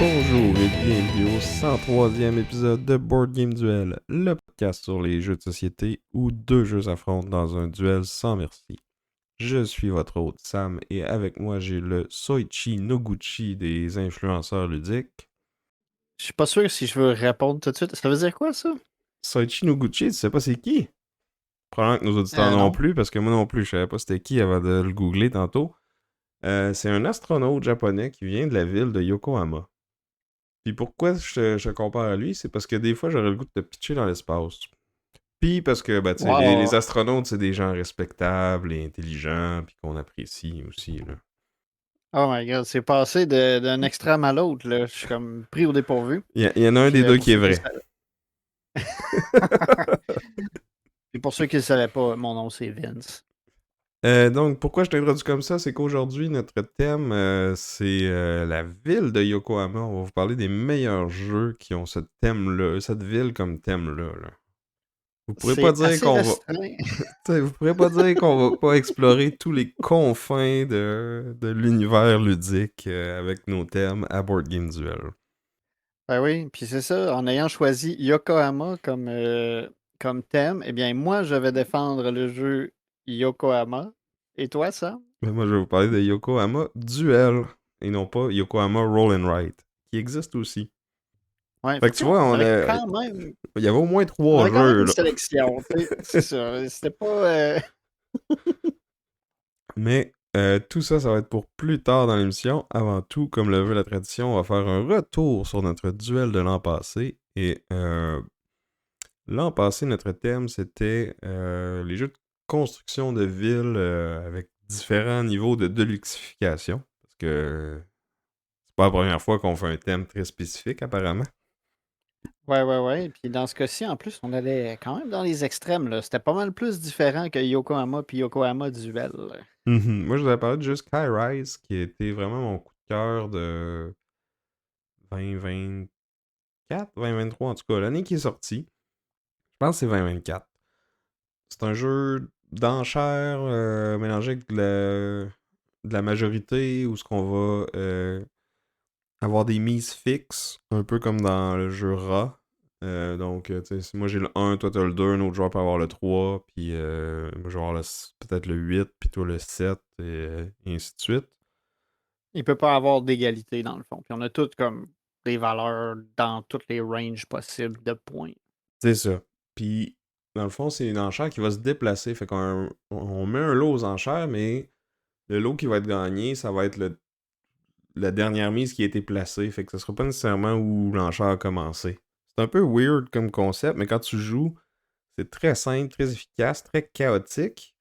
Bonjour et bienvenue au 103e épisode de Board Game Duel, le podcast sur les jeux de société où deux jeux s'affrontent dans un duel sans merci. Je suis votre hôte Sam et avec moi j'ai le Soichi Noguchi des influenceurs ludiques. Je suis pas sûr si je veux répondre tout de suite. Ça veut dire quoi, ça? Soichi Noguchi, tu sais pas c'est qui? Probablement que nos auditeurs non Non. plus, parce que moi non plus je savais pas c'était qui avant de le googler tantôt. C'est un astronaute japonais qui vient de la ville de Yokohama. Puis pourquoi je compare à lui, c'est parce que des fois j'aurais le goût de te pitcher dans l'espace. Puis parce que, tu sais, les Wow. astronautes, c'est des gens respectables et intelligents, puis qu'on apprécie aussi, là. Oh my god, c'est passé d'un extrême à l'autre, là. Je suis comme pris au dépourvu. Il y en a un des deux Pour qui est ceux qui le vrai. savaient. Et pour ceux qui ne le savaient pas, mon nom c'est Vince. Donc, pourquoi je t'introduis comme ça, c'est qu'aujourd'hui, notre thème, c'est la ville de Yokohama. On va vous parler des meilleurs jeux qui ont ce thème-là, cette ville comme thème-là, là. Vous pourrez pas C'est dire assez qu'on va... restreint. T'sais, vous pourrez pas dire qu'on va pas explorer tous les confins de l'univers ludique avec nos thèmes à Board Game Duel. Ben oui, puis c'est ça, en ayant choisi Yokohama comme thème, eh bien moi je vais défendre le jeu Yokohama. Et toi, ça? Mais moi, je vais vous parler de Yokohama Duel et non pas Yokohama Roll and Write, qui existe aussi. Ouais, Fait fait que que tu tu sais, vois, on avait quand même. il y avait au moins On 3 avait quand même jeux, une là. sélection. C'est ça. C'était pas. Mais tout ça, ça va être pour plus tard dans l'émission. Avant tout, comme le veut la tradition, on va faire un retour sur notre duel de l'an passé. Et l'an passé, notre thème, c'était les jeux de construction de villes avec différents niveaux de deluxification. Parce que c'est pas la première fois qu'on fait un thème très spécifique, apparemment. Ouais. Puis dans ce cas-ci, en plus, on allait quand même dans les extrêmes, là. C'était pas mal plus différent que Yokohama puis Yokohama Duel, là. Moi, je vous avais parlé de juste Skyrise, qui a été vraiment mon coup de cœur de 2024, 2023, en tout cas, l'année qui est sortie. Je pense que c'est 2024. C'est un jeu d'enchères mélangé avec de la majorité, où ce qu'on va avoir des mises fixes, un peu comme dans le jeu Ra. Donc, tu sais, si moi j'ai le 1, toi t'as le 2, un autre joueur peut avoir le 3, puis moi je vais avoir peut-être le 8, puis toi le 7, et ainsi de suite. Il peut pas avoir d'égalité, dans le fond. Puis on a toutes comme des valeurs dans toutes les ranges possibles de points. C'est ça. Puis, dans le fond, c'est une enchère qui va se déplacer. Fait qu'on on met un lot aux enchères, mais le lot qui va être gagné, ça va être la dernière mise qui a été placée. Fait que ce sera pas nécessairement où l'enchère a commencé. C'est un peu weird comme concept, mais quand tu joues, c'est très simple, très efficace, très chaotique.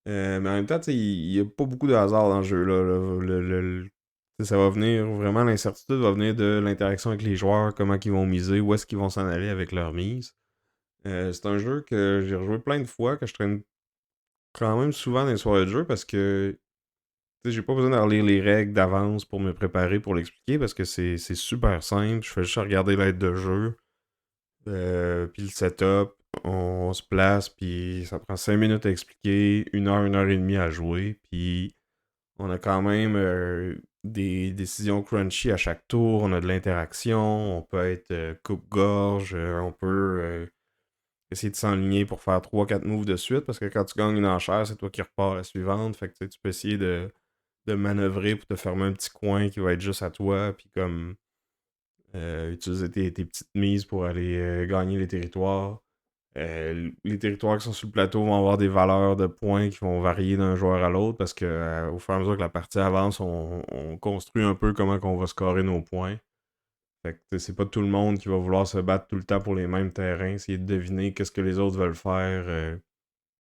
Mais en même temps, il n'y a pas beaucoup de hasard dans le jeu-là. Ça va venir, vraiment, l'incertitude va venir de l'interaction avec les joueurs, comment ils vont miser, où est-ce qu'ils vont s'en aller avec leur mise. C'est un jeu que j'ai rejoué plein de fois, que je traîne quand même souvent dans les soirées de jeu parce que j'ai pas besoin de relire les règles d'avance pour me préparer pour l'expliquer parce que c'est super simple. Je fais juste regarder l'aide de jeu, puis le setup. On se place, puis ça prend 5 minutes à expliquer, 1 heure et demie à jouer, puis on a quand même des décisions crunchy à chaque tour, on a de l'interaction, on peut être coupe-gorge, on peut essayer de s'enligner pour faire 3-4 moves de suite, parce que quand tu gagnes une enchère, c'est toi qui repars à la suivante, fait que tu peux essayer de manœuvrer pour te fermer un petit coin qui va être juste à toi, puis comme utiliser tes petites mises pour aller gagner les territoires. Les territoires qui sont sur le plateau vont avoir des valeurs de points qui vont varier d'un joueur à l'autre parce que au fur et à mesure que la partie avance, on construit un peu comment on va scorer nos points. Fait que c'est pas tout le monde qui va vouloir se battre tout le temps pour les mêmes terrains, essayer de deviner qu'est-ce que les autres veulent faire,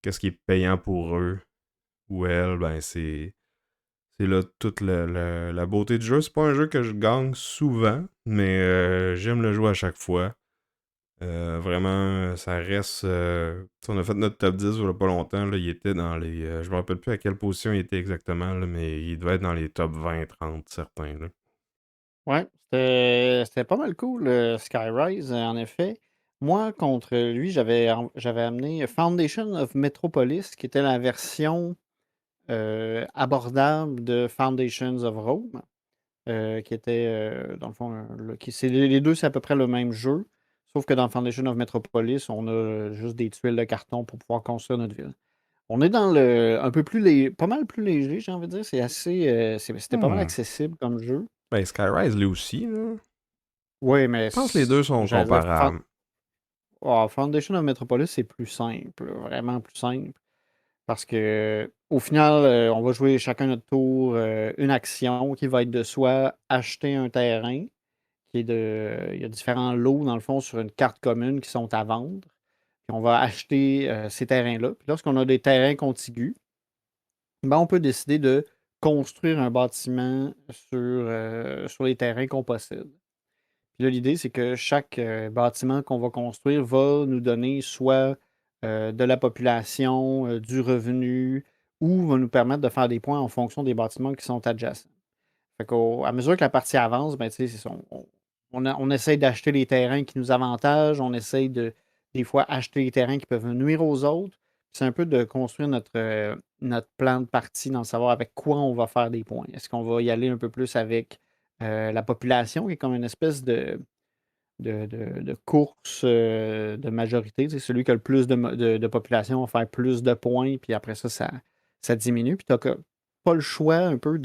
qu'est-ce qui est payant pour eux ou elles, ben c'est là toute la beauté du jeu. C'est pas un jeu que je gagne souvent, mais j'aime le jouer à chaque fois. Vraiment, ça reste. On a fait notre top 10 il y a pas longtemps. Là, il était dans les. Je me rappelle plus à quelle position il était exactement, là, mais il devait être dans les top 20-30 certains. Là. Ouais, c'était pas mal cool, Skyrise, en effet. Moi, contre lui, j'avais amené Foundation of Metropolis, qui était la version abordable de Foundations of Rome, qui était, dans le fond, les deux, c'est à peu près le même jeu, sauf que dans Foundation of Metropolis, on a juste des tuiles de carton pour pouvoir construire notre ville. On est dans le un peu plus pas mal plus léger, j'ai envie de dire. C'est assez, c'était pas mal Hmm. accessible comme jeu. Ben, Skyrise, lui aussi. Là. Oui, mais Je pense que les deux sont j'allais dire, comparables. Foundation of Metropolis, c'est plus simple, là, vraiment plus simple. Parce que au final, on va jouer chacun notre tour une action qui va être de soit acheter un terrain, qui est il y a différents lots, dans le fond, sur une carte commune qui sont à vendre. Puis on va acheter ces terrains-là. Puis lorsqu'on a des terrains contigus, ben, on peut décider de construire un bâtiment sur les terrains qu'on possède. Puis là, l'idée, c'est que chaque bâtiment qu'on va construire va nous donner soit de la population, du revenu, ou va nous permettre de faire des points en fonction des bâtiments qui sont adjacents. Fait qu'à mesure que la partie avance, ben, tu sais, c'est ça, on essaie d'acheter les terrains qui nous avantagent, on essaie de, des fois, acheter les terrains qui peuvent nuire aux autres. C'est un peu de construire notre plan de partie, dans le savoir avec quoi on va faire des points. Est-ce qu'on va y aller un peu plus avec la population, qui est comme une espèce de course de majorité? Tu sais, celui qui a le plus de population va faire plus de points, puis après ça diminue. Puis tu n'as pas le choix un peu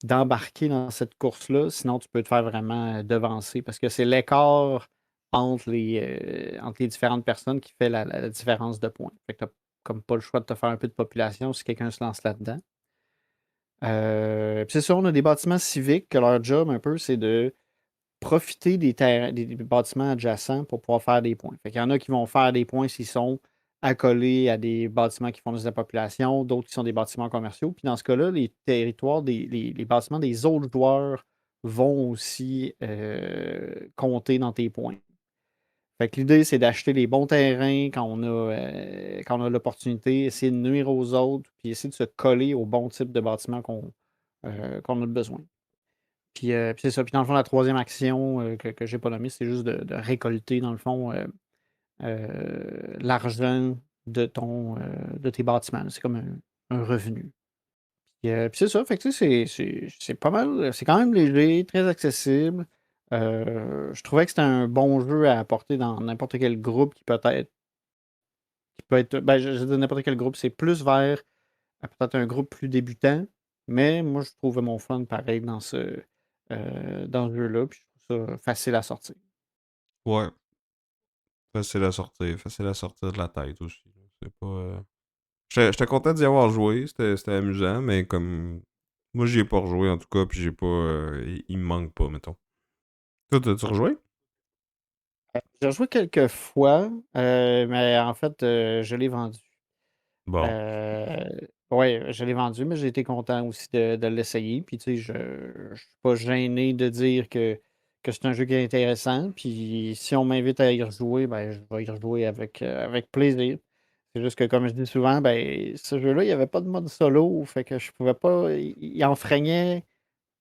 d'embarquer dans cette course-là, sinon tu peux te faire vraiment devancer parce que c'est l'écart entre les différentes personnes qui fait la différence de points. Fait que tu comme pas le choix de te faire un peu de population si quelqu'un se lance là-dedans. Puis c'est sûr, on a des bâtiments civiques que leur job un peu, c'est de profiter des terrains, des bâtiments adjacents pour pouvoir faire des points. Fait qu'il y en a qui vont faire des points s'ils sont accolés à des bâtiments qui fournissent de la population, d'autres qui sont des bâtiments commerciaux. Puis dans ce cas-là, les territoires, les bâtiments des autres joueurs vont aussi compter dans tes points. Fait que l'idée, c'est d'acheter les bons terrains quand on a l'opportunité, essayer de nuire aux autres, puis essayer de se coller au bon type de bâtiment qu'on a besoin. Puis c'est ça. Puis dans le fond, la troisième action que j'ai pas nommée, c'est juste de récolter, dans le fond, l'argent de tes bâtiments, là. C'est comme un revenu. Puis c'est ça. Fait que tu sais, c'est pas mal. C'est quand même léger, très accessible. Je trouvais que c'était un bon jeu à apporter dans n'importe quel groupe qui peut être. Ben, je dis n'importe quel groupe. C'est plus vers peut-être un groupe plus débutant. Mais moi, je trouvais mon fun pareil dans ce jeu-là. Puis je trouve ça facile à sortir. Ouais, facile à sortir de la tête aussi. Là. C'est pas. J'étais content d'y avoir joué, c'était amusant, mais comme. Moi, j'y ai pas rejoué en tout cas, puis j'ai pas. Il me manque pas, mettons. Toi, t'as-tu rejoué? J'ai rejoué quelques fois, mais en fait, je l'ai vendu. Bon. Euh, ouais, je l'ai vendu, mais j'ai été content aussi de l'essayer. Puis, tu sais, je suis pas gêné de dire que c'est un jeu qui est intéressant. Puis, si on m'invite à y rejouer, ben, je vais y rejouer avec plaisir. C'est juste que, comme je dis souvent, ben, ce jeu-là, il n'y avait pas de mode solo. Fait que je pouvais pas. Il enfreignait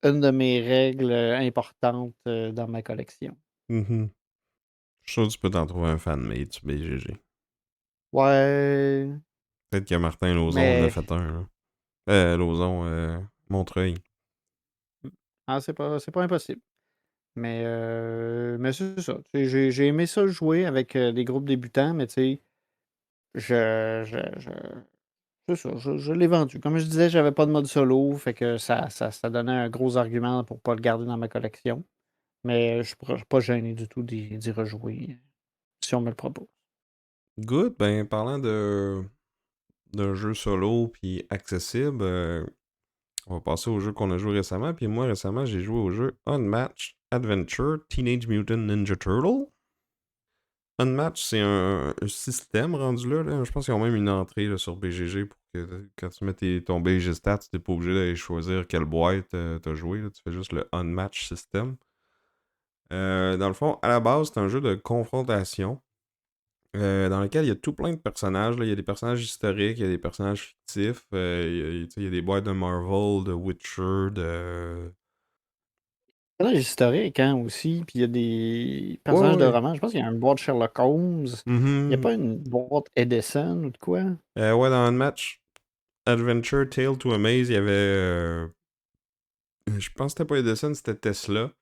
une de mes règles importantes dans ma collection. Mhm. Je suis sûr que tu peux t'en trouver un fanmade sur BGG. Ouais, Peut-être que Martin Lauzon en a mais fait un, là. Lauzon, Montreuil. c'est pas impossible. Mais c'est ça. Tu sais, j'ai aimé ça jouer avec des groupes débutants, mais tu sais, c'est ça, je l'ai vendu. Comme je disais, j'avais pas de mode solo, fait que ça donnait un gros argument pour pas le garder dans ma collection. Mais je suis pas gêné du tout d'y rejouer si on me le propose. Good, ben, parlant d'un jeu solo puis accessible, on va passer au jeu qu'on a joué récemment. Puis moi, récemment, j'ai joué au jeu Unmatched Adventure Teenage Mutant Ninja Turtle. Unmatched, c'est un système rendu là, là. Je pense qu'ils ont même une entrée là, sur BGG pour que quand tu mets ton BG Stats, t'es pas obligé d'aller choisir quelle boîte t'as joué. Là. Tu fais juste le Unmatched System. Dans le fond, à la base, c'est un jeu de confrontation dans lequel il y a tout plein de personnages. Là. Il y a des personnages historiques, il y a des personnages fictifs, il y a des boîtes de Marvel, de Witcher, de... Personnage historique, hein, aussi. Puis il y a des Ouais, personnages de ouais. romans. Je pense qu'il y a une boîte Sherlock Holmes. Il n'y a Mhm. pas une boîte Edison ou de quoi? Ouais, dans un match Adventure Tale to Amaze, il y avait... je pense que c'était pas Edison, c'était Tesla.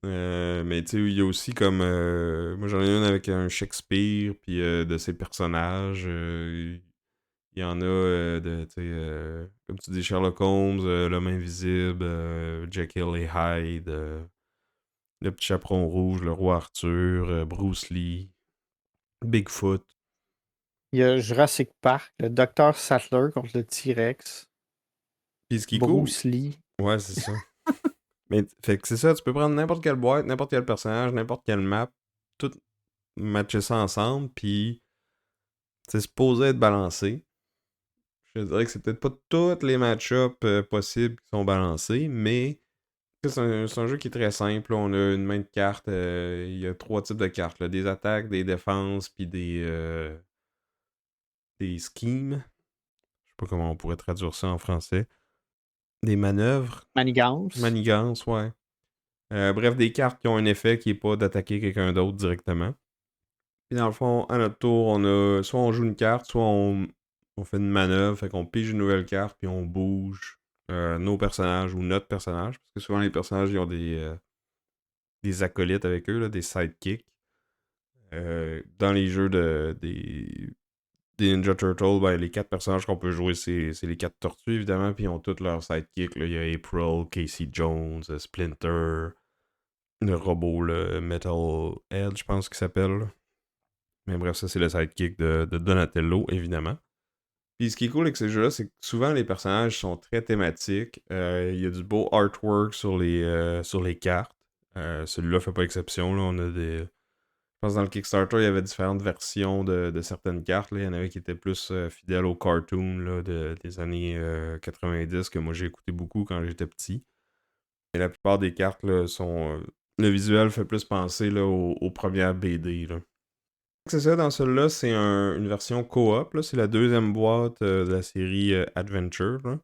Mais tu sais, il y a aussi comme... moi, j'en ai une avec un Shakespeare, puis de ses personnages. Il y en a de, tu sais, comme tu dis, Sherlock Holmes, L'Homme Invisible, Jekyll et Hyde, Le Petit Chaperon Rouge, Le Roi Arthur, Bruce Lee, Bigfoot. Il y a Jurassic Park, le Docteur Sattler contre le T-Rex, Puis ce qui est cool, Bruce Lee. ouais, c'est ça. Mais fait que c'est ça, tu peux prendre n'importe quelle boîte, n'importe quel personnage, n'importe quelle map, tout matcher ça ensemble, puis c'est supposé être balancé. Je dirais que c'est peut-être pas tous les match-ups possibles qui sont balancés, mais c'est un jeu qui est très simple. On a une main de cartes. Il y a trois types de cartes, là. Des attaques, des défenses, puis des schemes. Je sais pas comment on pourrait traduire ça en français. Des manœuvres. Manigance. Manigances, ouais. Bref, des cartes qui ont un effet qui est pas d'attaquer quelqu'un d'autre directement. Puis dans le fond, à notre tour, on a soit on joue une carte, soit on fait une manœuvre, fait qu'on pige une nouvelle carte, puis on bouge nos personnages ou notre personnage. Parce que souvent les personnages, ils ont des acolytes avec eux, là, des sidekicks. Dans les jeux des Ninja Turtles, ben, les quatre personnages qu'on peut jouer, c'est les quatre tortues, évidemment, puis ils ont tous leurs sidekicks. Là. Il y a April, Casey Jones, Splinter, le robot, le Metal Head, je pense qu'il s'appelle. Mais bref, ça, c'est le sidekick de Donatello, évidemment. Puis ce qui est cool avec ces jeux-là, c'est que souvent les personnages sont très thématiques. Il y a du beau artwork sur les cartes. Celui-là fait pas exception. Là. On a des. Je pense que dans le Kickstarter, il y avait différentes versions de certaines cartes. Là. Il y en avait qui étaient plus fidèles au cartoon là, des années 90 que moi j'ai écouté beaucoup quand j'étais petit. Et la plupart des cartes là, sont. Le visuel fait plus penser là, aux premières BD. Là. C'est ça, dans celui-là, c'est une version coop. Là. C'est la deuxième boîte de la série Adventure. Là,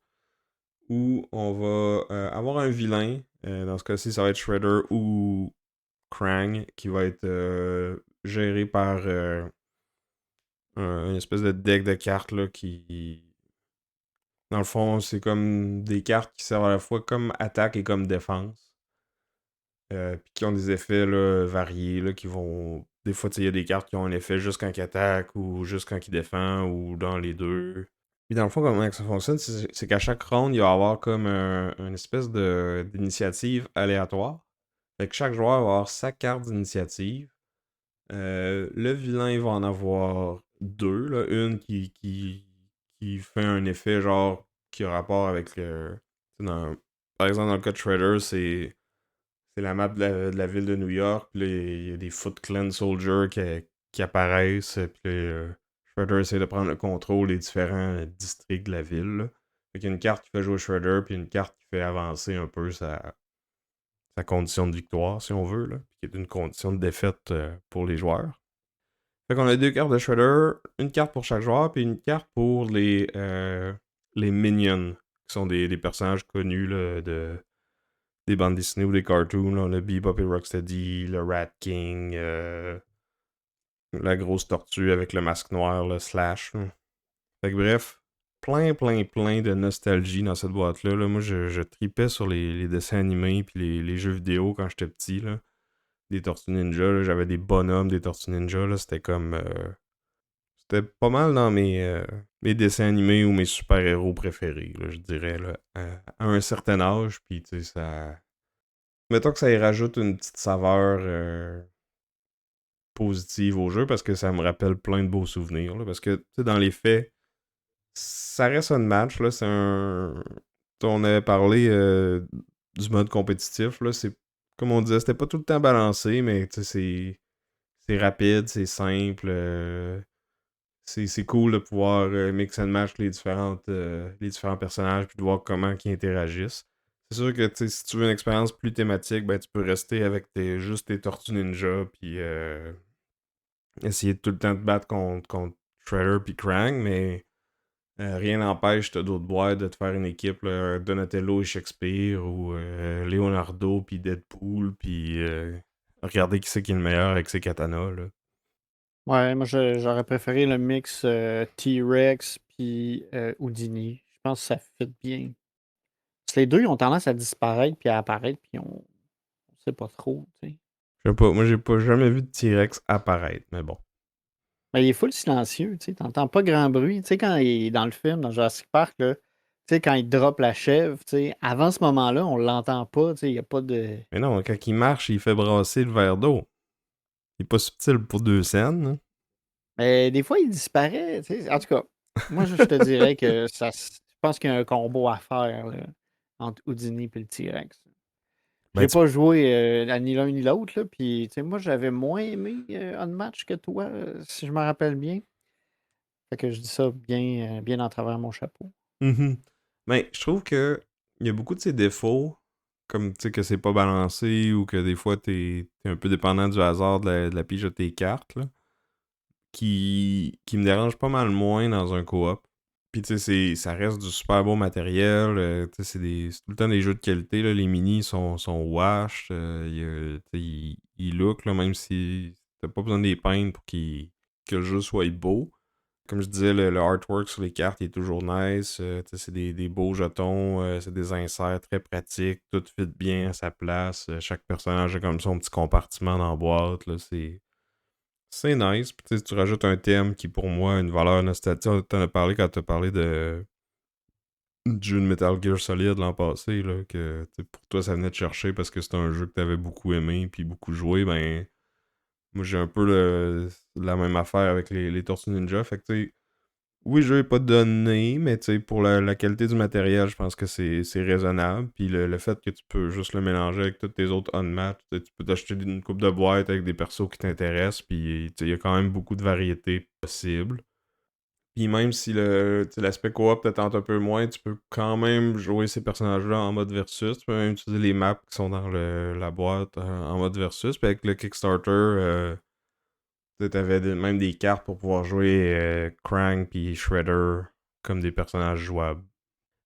où on va avoir un vilain. Dans ce cas-ci, ça va être Shredder ou Krang, qui va être géré par une espèce de deck de cartes là, qui. Dans le fond, c'est comme des cartes qui servent à la fois comme attaque et comme défense. Puis qui ont des effets là, variés, là, qui vont. Des fois, il y a des cartes qui ont un effet juste quand ils attaquent ou juste quand ils défendent ou dans les deux. Puis dans le fond, comment ça fonctionne, c'est qu'à chaque round, il va y avoir comme une espèce d'initiative aléatoire. Fait que chaque joueur va avoir sa carte d'initiative. Le vilain il va en avoir deux. Là. Une qui fait un effet genre qui a rapport avec le. Par exemple, dans le cas de Shredder, c'est la map de la ville de New York. Puis là, il y a des Foot Clan Soldiers qui apparaissent. Puis là, Shredder essaie de prendre le contrôle des différents districts de la ville. Là. Fait qu'il y a une carte qui fait jouer Shredder, puis une carte qui fait avancer un peu sa condition de victoire, si on veut. Là, puis qui est une condition de défaite pour les joueurs. Fait qu'on a deux cartes de Shredder, une carte pour chaque joueur, puis une carte pour les Minions, qui sont des personnages connus là, des bandes dessinées ou des cartoons. Là. On a Bebop et Rocksteady, le Rat King, la grosse tortue avec le masque noir, le Slash. Là. Fait que bref, plein de nostalgie dans cette boîte-là. Là. Moi, je tripais sur les dessins animés puis les jeux vidéo quand j'étais petit. Là. Des Tortues Ninja, là. J'avais des bonhommes des Tortues Ninja. Là. C'était comme... c'était pas mal dans mes dessins animés ou mes super-héros préférés, là, je dirais, là, à un certain âge. Puis, tu sais, ça... Mettons que ça y rajoute une petite saveur positive au jeu parce que ça me rappelle plein de beaux souvenirs. Là, parce que, tu sais, dans les faits, ça reste un match. Là, c'est un... On avait parlé du mode compétitif. Là, c'est... Comme on disait, c'était pas tout le temps balancé, mais tu sais, c'est rapide, c'est simple. C'est cool de pouvoir mix and match les différents personnages puis de voir comment ils interagissent. C'est sûr que si tu veux une expérience plus thématique, ben tu peux rester avec juste tes Tortues Ninja, puis essayer de tout le temps te battre contre Shredder puis Krang, mais rien n'empêche, t'as d'autres boîtes de te faire une équipe, là, Donatello et Shakespeare, ou Leonardo puis Deadpool, puis regarder qui c'est qui est le meilleur avec ses katanas, là. Ouais, moi j'aurais préféré le mix T-Rex puis Houdini. Je pense que ça fit bien. Parce que les deux, ils ont tendance à disparaître puis à apparaître, puis on sait pas trop, tu sais. Je sais pas, moi j'ai pas jamais vu de T-Rex apparaître, mais bon. Mais il est full silencieux, tu sais. T'entends pas grand bruit. Tu sais, quand il est dans le film, dans Jurassic Park, là, tu sais, quand il drop la chèvre, tu sais, avant ce moment-là, on l'entend pas, tu sais, il n'y a pas de. Mais non, quand il marche, il fait brasser le verre d'eau. Il est pas subtil pour deux scènes, hein. Mais des fois, il disparaît, tu sais. En tout cas, moi, je te dirais que je pense qu'il y a un combo à faire, là, entre Houdini et le T-Rex. Ben, J'ai pas joué à ni l'un ni l'autre, là, puis, tu sais, moi, j'avais moins aimé Unmatch que toi, si je me rappelle bien. Fait que je dis ça bien, bien en travers mon chapeau. mhm. Ben, je trouve que il y a beaucoup de ces défauts, comme tu sais que c'est pas balancé ou que des fois t'es un peu dépendant du hasard de la pige de tes cartes, là, qui me dérangent pas mal moins dans un coop. Puis tu sais, ça reste du super beau matériel, tu sais, c'est tout le temps des jeux de qualité, là, les minis sont wash, tu sais, ils look, là, même si t'as pas besoin de les peindre pour que le jeu soit beau. Comme je disais, le artwork sur les cartes il est toujours nice. C'est des beaux jetons, c'est des inserts très pratiques, tout fit bien à sa place. Chaque personnage a comme son petit compartiment dans la boîte. Là, c'est nice. Puis, tu rajoutes un thème qui, pour moi, a une valeur nostalgique. T'en as parlé quand t'as parlé du jeu de Metal Gear Solid l'an passé, là, que pour toi, ça venait te chercher parce que c'était un jeu que t'avais beaucoup aimé puis beaucoup joué. Ben, moi, j'ai un peu la même affaire avec les Tortues Ninja. Fait que, tu sais, oui, je vais pas donné, mais tu sais, pour la qualité du matériel, je pense que c'est raisonnable. Puis le fait que tu peux juste le mélanger avec tous tes autres unmatch, tu sais, tu peux t'acheter une coupe de boîte avec des persos qui t'intéressent, puis tu sais, il y a quand même beaucoup de variétés possibles. Puis même si tu sais, l'aspect coop te tente un peu moins, tu peux quand même jouer ces personnages-là en mode versus. Tu peux même utiliser les maps qui sont dans la boîte en mode versus. Puis avec le Kickstarter, t'avais même des cartes pour pouvoir jouer Krang puis Shredder comme des personnages jouables.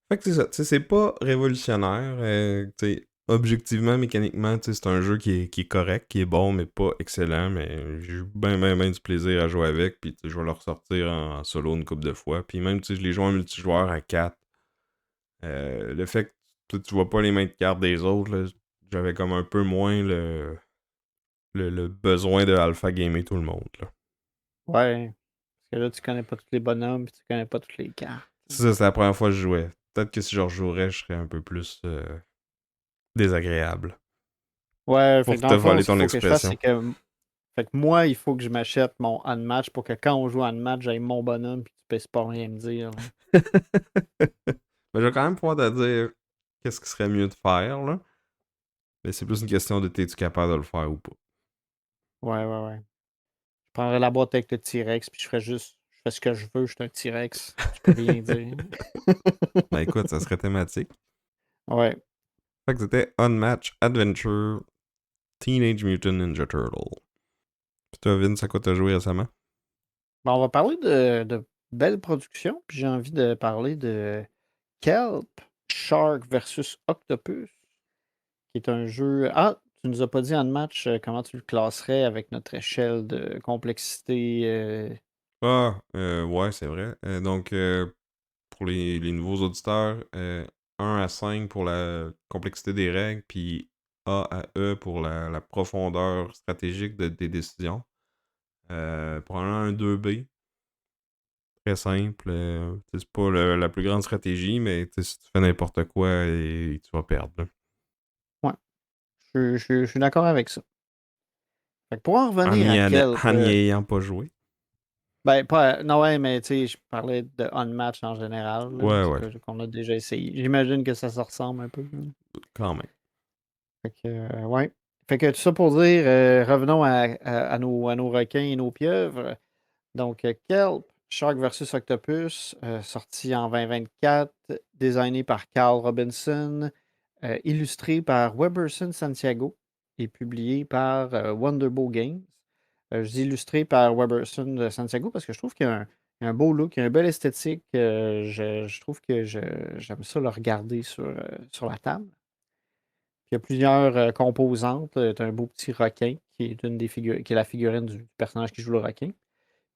Fait que c'est ça, tu sais, c'est pas révolutionnaire. Tu sais, objectivement, mécaniquement, tu sais, c'est un jeu qui est correct, qui est bon, mais pas excellent. Mais j'ai eu ben du plaisir à jouer avec. Puis tu sais, je vais le ressortir en solo une couple de fois. Puis même, tu sais, je l'ai joué en multijoueur à 4. Le fait que tu vois pas les mains de cartes des autres, là, j'avais comme un peu moins le besoin de alpha gamer tout le monde, là. Ouais. Parce que là, tu connais pas tous les bonhommes, puis tu connais pas toutes les cartes. C'est ça, c'est la première fois que je jouais. Peut-être que si je rejouerais, je serais un peu plus désagréable. Ouais, fait que Pour dans te le fond, voler ce qu'il ton faut que je fasse, expression. c'est que. Fait que moi, il faut que je m'achète mon unmatch pour que quand on joue unmatch, j'aille mon bonhomme, puis tu puisses pas rien me dire, là. Mais je vais quand même pouvoir te dire qu'est-ce qui serait mieux de faire, là. Mais c'est plus une question de t'es-tu capable de le faire ou pas. Ouais, ouais, ouais. Je prendrais la boîte avec le T-Rex, puis je ferais juste. Je fais ce que je veux, je suis un T-Rex. Tu peux rien dire. Ben écoute, ça serait thématique. Ouais. Fait que c'était Unmatched Adventure Teenage Mutant Ninja Turtle. Puis toi, Vince, à quoi t'as joué récemment? Bon, on va parler de belles productions, puis j'ai envie de parler de Kelp Shark versus Octopus, qui est un jeu. Ah, tu nous as pas dit en match comment tu le classerais avec notre échelle de complexité. Ah, ouais, c'est vrai. Donc, pour les nouveaux auditeurs, 1 à 5 pour la complexité des règles, puis A à E pour la profondeur stratégique des décisions. Probablement un 2B, très simple. C'est pas la plus grande stratégie, mais si tu fais n'importe quoi, tu vas perdre, là. Ouais, je suis d'accord avec ça. Fait que pour en En revenir y, à en, Kelp, en y ayant pas joué. ben, pas. Non, ouais, mais tu sais, je parlais de Unmatch en général, là, Ouais, ouais, qu'on a déjà essayé. J'imagine que ça se ressemble un peu, là. quand même. Fait que, ouais. Fait que tout ça pour dire, revenons à nos requins et nos pieuvres. Donc, Kelp, Shark versus Octopus, sorti en 2024, designé par Carl Robinson, illustré par Weberson Santiago et publié par Wonderbow Games. Je dis illustré par Weberson Santiago parce que je trouve qu'il y a un beau look, il y a une belle esthétique. Je trouve que j'aime ça le regarder sur la table. Puis il y a plusieurs composantes. Tu as un beau petit requin qui est une des figures, qui est la figurine du personnage qui joue le requin.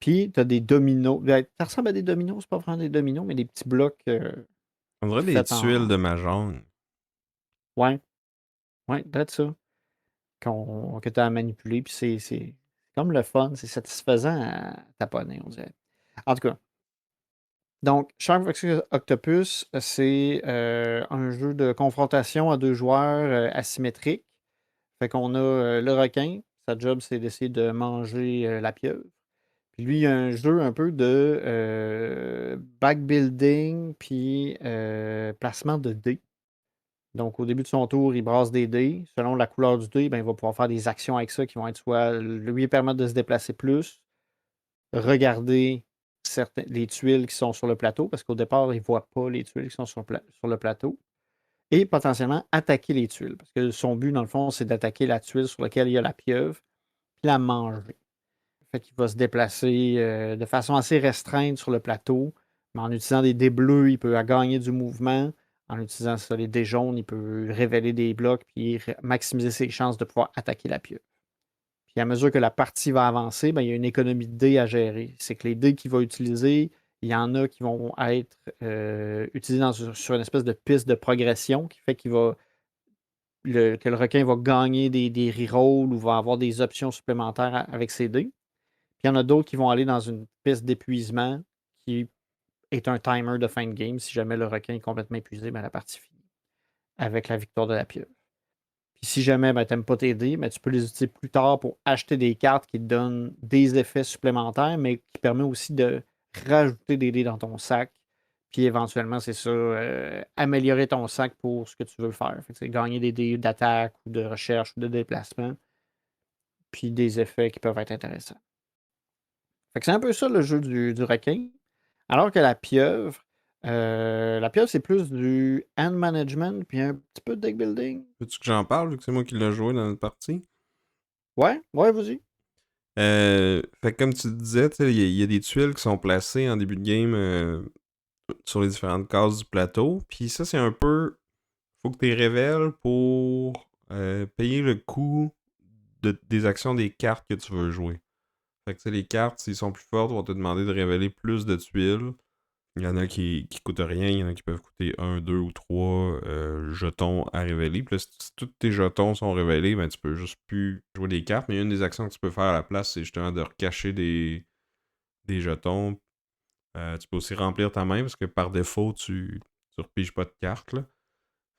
Puis tu as des dominos. Ben, ça ressemble à des dominos, c'est pas vraiment des dominos, mais des petits blocs On dirait des faits tuiles en. de mahjong. Ouais, ouais, that's ça. Que tu as à manipuler. Puis c'est comme le fun, c'est satisfaisant à taponner, on dirait. En tout cas, donc Shark vs Octopus, c'est un jeu de confrontation à deux joueurs asymétrique. Fait qu'on a le requin, sa job c'est d'essayer de manger la pieuvre. Puis lui, il y a un jeu un peu de backbuilding puis placement de dés. Donc, au début de son tour, il brasse des dés. Selon la couleur du dé, ben, il va pouvoir faire des actions avec ça qui vont être soit lui permettre de se déplacer plus, regarder les tuiles qui sont sur le plateau, parce qu'au départ, il ne voit pas les tuiles qui sont sur le plateau, et potentiellement attaquer les tuiles. Parce que son but, dans le fond, c'est d'attaquer la tuile sur laquelle il y a la pieuvre, puis la manger. Fait qu'il va se déplacer de façon assez restreinte sur le plateau, mais en utilisant des dés bleus, il peut gagner du mouvement. En utilisant ça, les dés jaunes, il peut révéler des blocs puis maximiser ses chances de pouvoir attaquer la pieuvre. Puis à mesure que la partie va avancer, ben, il y a une économie de dés à gérer. C'est que les dés qu'il va utiliser, il y en a qui vont être utilisés sur une espèce de piste de progression qui fait que le requin va gagner des rerolls ou va avoir des options supplémentaires avec ses dés. Puis il y en a d'autres qui vont aller dans une piste d'épuisement qui est un timer de fin de game. Si jamais le requin est complètement épuisé, ben, la partie finit avec la victoire de la pieuvre. Puis si jamais ben, tu n'aimes pas tes dés, ben, tu peux les utiliser plus tard pour acheter des cartes qui te donnent des effets supplémentaires, mais qui permet aussi de rajouter des dés dans ton sac. Puis éventuellement, c'est ça, améliorer ton sac pour ce que tu veux faire. Fait que c'est gagner des dés d'attaque ou de recherche ou de déplacement. Puis des effets qui peuvent être intéressants. Fait que c'est un peu ça le jeu du requin. Alors que la pieuvre, c'est plus du hand management puis un petit peu de deck building. Veux-tu que j'en parle vu que c'est moi qui l'ai joué dans notre partie? Ouais, ouais, vas-y. Fait que comme tu disais, il y a des tuiles qui sont placées en début de game sur les différentes cases du plateau. Puis ça, c'est un peu. Faut que tu les révèles pour payer le coût des actions des cartes que tu veux jouer. Fait que les cartes, s'ils sont plus fortes, vont te demander de révéler plus de tuiles. Il y en a qui coûtent rien, il y en a qui peuvent coûter 1, 2 ou 3 jetons à révéler. Puis là, si tous tes jetons sont révélés, ben tu peux juste plus jouer des cartes. Mais une des actions que tu peux faire à la place, c'est justement de recacher des jetons. Tu peux aussi remplir ta main parce que par défaut, tu repiges pas de cartes. Là.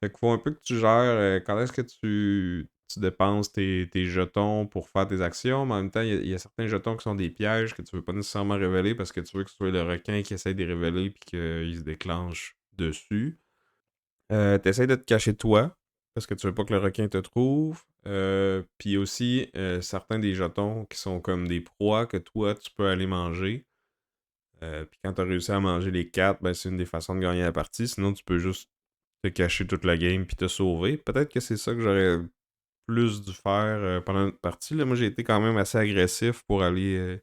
Fait qu'il faut un peu que tu gères quand est-ce que tu dépenses tes jetons pour faire tes actions, mais en même temps, il y a certains jetons qui sont des pièges que tu veux pas nécessairement révéler parce que tu veux que ce soit le requin qui essaie de les révéler puis qu'il se déclenche dessus. T'essaies de te cacher toi parce que tu veux pas que le requin te trouve. Puis aussi, certains des jetons qui sont comme des proies que toi, tu peux aller manger. Puis quand tu as réussi à manger les 4, ben, c'est une des façons de gagner la partie. Sinon, tu peux juste te cacher toute la game puis te sauver. Peut-être que c'est ça que j'aurais plus dû faire pendant notre partie. Là, moi, j'ai été quand même assez agressif pour aller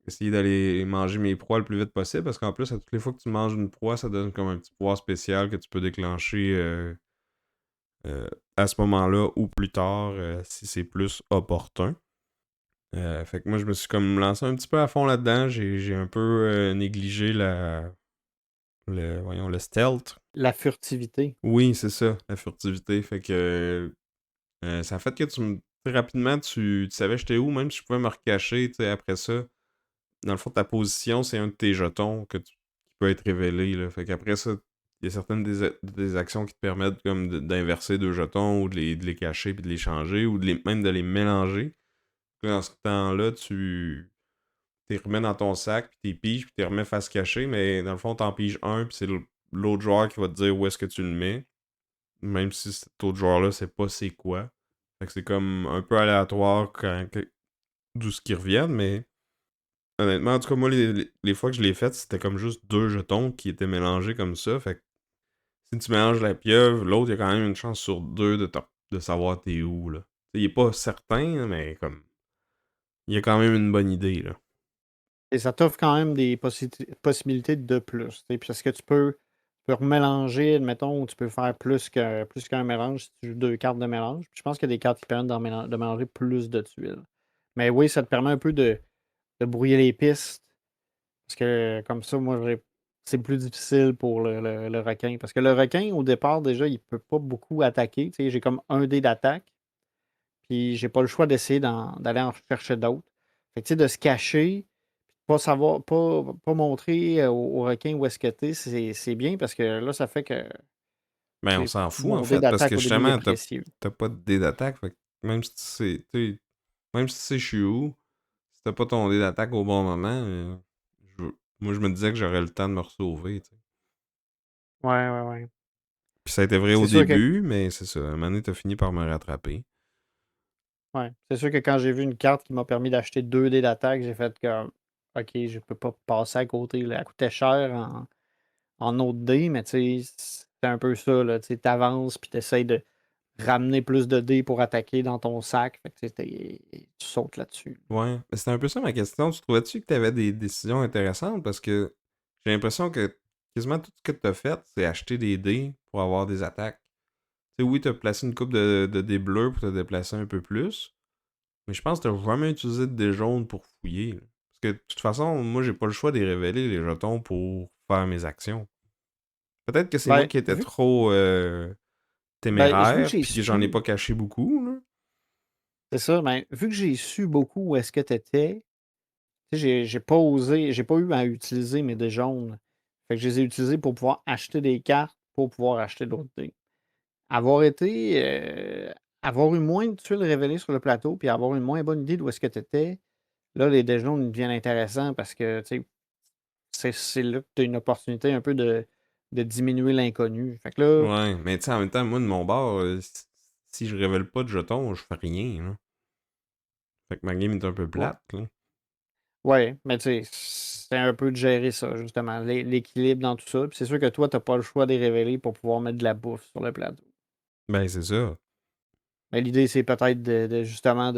essayer d'aller manger mes proies le plus vite possible. Parce qu'en plus, à toutes les fois que tu manges une proie, ça donne comme un petit pouvoir spécial que tu peux déclencher à ce moment-là ou plus tard si c'est plus opportun. Fait que moi, je me suis comme lancé un petit peu à fond là-dedans. J'ai un peu négligé le stealth. La furtivité. Oui, c'est ça, la furtivité. Fait que ça a fait que rapidement, tu savais j'étais où, même si je pouvais me recacher après ça. Dans le fond, ta position, c'est un de tes jetons qui peut être révélé. Là. Fait qu'après ça, il y a certaines des actions qui te permettent comme d'inverser deux jetons ou de les cacher puis de les changer ou même de les mélanger. Dans ce temps-là, tu les remets dans ton sac, puis t'es piges, puis t'es remets face cachée, mais dans le fond, t'en piges un, puis c'est l'autre joueur qui va te dire où est-ce que tu le mets. Même si cet autre joueur-là sait pas c'est quoi. Fait que c'est comme un peu aléatoire d'où ce qui reviennent, mais honnêtement, en tout cas, moi, les fois que je l'ai fait, c'était comme juste deux jetons qui étaient mélangés comme ça. Fait que Si tu mélanges la pieuvre, l'autre, il y a quand même une chance sur deux de savoir t'es où, là. T'sais, il est pas certain, mais comme. Il y a quand même une bonne idée, là. Et ça t'offre quand même des possibilités de plus. T'sais. Puis parce que tu peux remélanger, admettons, ou tu peux faire plus qu'un mélange si tu joues deux cartes de mélange. Puis je pense qu'il y a des cartes qui permettent de mélanger plus de tuiles. Mais oui, ça te permet un peu de brouiller les pistes. Parce que comme ça, moi, c'est plus difficile pour le requin. Parce que le requin, au départ, déjà, il peut pas beaucoup attaquer. Tu sais, j'ai comme un dé d'attaque. Puis j'ai pas le choix d'essayer d'aller en chercher d'autres. Fait que, tu sais, de se cacher, pas savoir, pas montrer au requin où est-ce que t'es, c'est bien parce que là, ça fait que Ben, on tu sais, s'en fout, en mon dé fait, parce que d'attaque au début il est justement, précieux. t'as pas de dé d'attaque. Fait que même si tu sais, même si tu sais je suis où, si t'as pas ton dé d'attaque au bon moment, moi, je me disais que j'aurais le temps de me sauver, tu sais. Ouais, ouais, ouais. Puis ça a été vrai au C'est sûr que début, mais c'est ça. À un moment donné, t'as fini par me rattraper. Ouais. C'est sûr que quand j'ai vu une carte qui m'a permis d'acheter 2 dés d'attaque, j'ai fait comme OK, je peux pas passer à côté. Là. Elle coûtait cher en autres dés, mais tu sais, c'est un peu ça. Là. Tu avances puis tu essaies de ramener plus de dés pour attaquer dans ton sac. Fait que, tu sais, tu sautes là-dessus. Ouais, mais c'était un peu ça ma question. Tu trouvais-tu que t'avais des décisions intéressantes? Parce que j'ai l'impression que quasiment tout ce que t'as fait, c'est acheter des dés pour avoir des attaques. Tu sais, oui, t'as placé une coupe de dés bleus pour te déplacer un peu plus. Mais je pense que t'as jamais utilisé de dés jaunes pour fouiller, là. Parce que de toute façon, moi j'ai pas le choix de les révéler, les jetons, pour faire mes actions. Peut-être que c'est moi Ben, qui étais vu, trop vu que téméraire, j'ai puis que j'en ai su, pas caché beaucoup, là. c'est ça, ben, vu que j'ai su beaucoup où est-ce que tu étais, tu sais, j'ai pas osé, j'ai pas eu à utiliser mes dés jaunes. Fait que je les ai utilisés pour pouvoir acheter des cartes, pour pouvoir acheter d'autres dés. Avoir été, avoir eu moins de tuiles révélées sur le plateau, puis avoir une moins bonne idée d'où est-ce que tu étais, là, les déjeuners deviennent intéressants parce que, tu sais, c'est là que tu as une opportunité un peu de diminuer l'inconnu. Fait que là, Ouais, mais tu sais, en même temps, moi de mon bord, si je révèle pas de jetons, je fais rien, là. Fait que ma game est un peu ouais, plate, là. ouais, mais tu sais, c'est un peu de gérer ça, justement, l'équilibre dans tout ça. Puis c'est sûr que toi, tu pas le choix de les révéler pour pouvoir mettre de la bouffe sur le plateau. Ben, c'est ça. Mais l'idée, c'est peut-être justement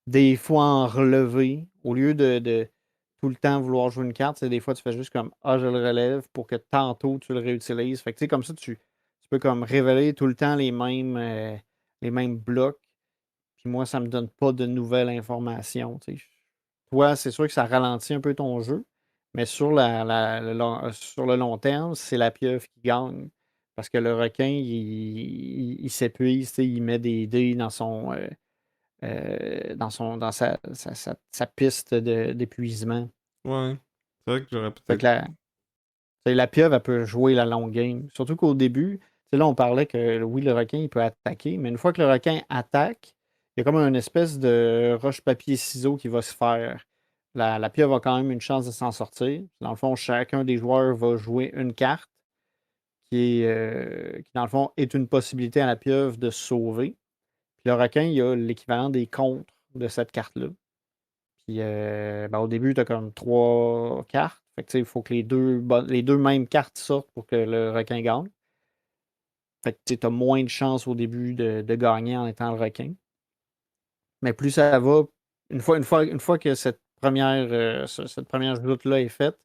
des fois en relever, au lieu de tout le temps vouloir jouer une carte, c'est des fois tu fais juste comme Ah, je le relève pour que tantôt tu le réutilises. Fait que tu sais, comme ça, tu peux comme révéler tout le temps les mêmes blocs. Puis moi, ça me donne pas de nouvelles informations. Tu sais. Toi, c'est sûr que ça ralentit un peu ton jeu, mais sur sur le long terme, c'est la pieuvre qui gagne. Parce que le requin, il s'épuise, tu sais, il met des dés dans sa piste d'épuisement. Ouais. C'est vrai que j'aurais Fait que peut-être. la pieuvre, elle peut jouer la longue game. Surtout qu'au début, tu sais, là, on parlait que oui, le requin, il peut attaquer, mais une fois que le requin attaque, il y a comme une espèce de roche-papier-ciseau qui va se faire. La pieuvre a quand même une chance de s'en sortir. Dans le fond, chacun des joueurs va jouer une carte qui dans le fond, est une possibilité à la pieuvre de se sauver. Puis le requin, il a l'équivalent des contres de cette carte-là. Puis ben, au début, tu as comme 3 cartes. Fait que, tu sais, il faut que les deux mêmes cartes sortent pour que le requin gagne. Fait que tu as moins de chances au début de gagner en étant le requin. Mais plus ça va, une fois que cette première joute-là est faite,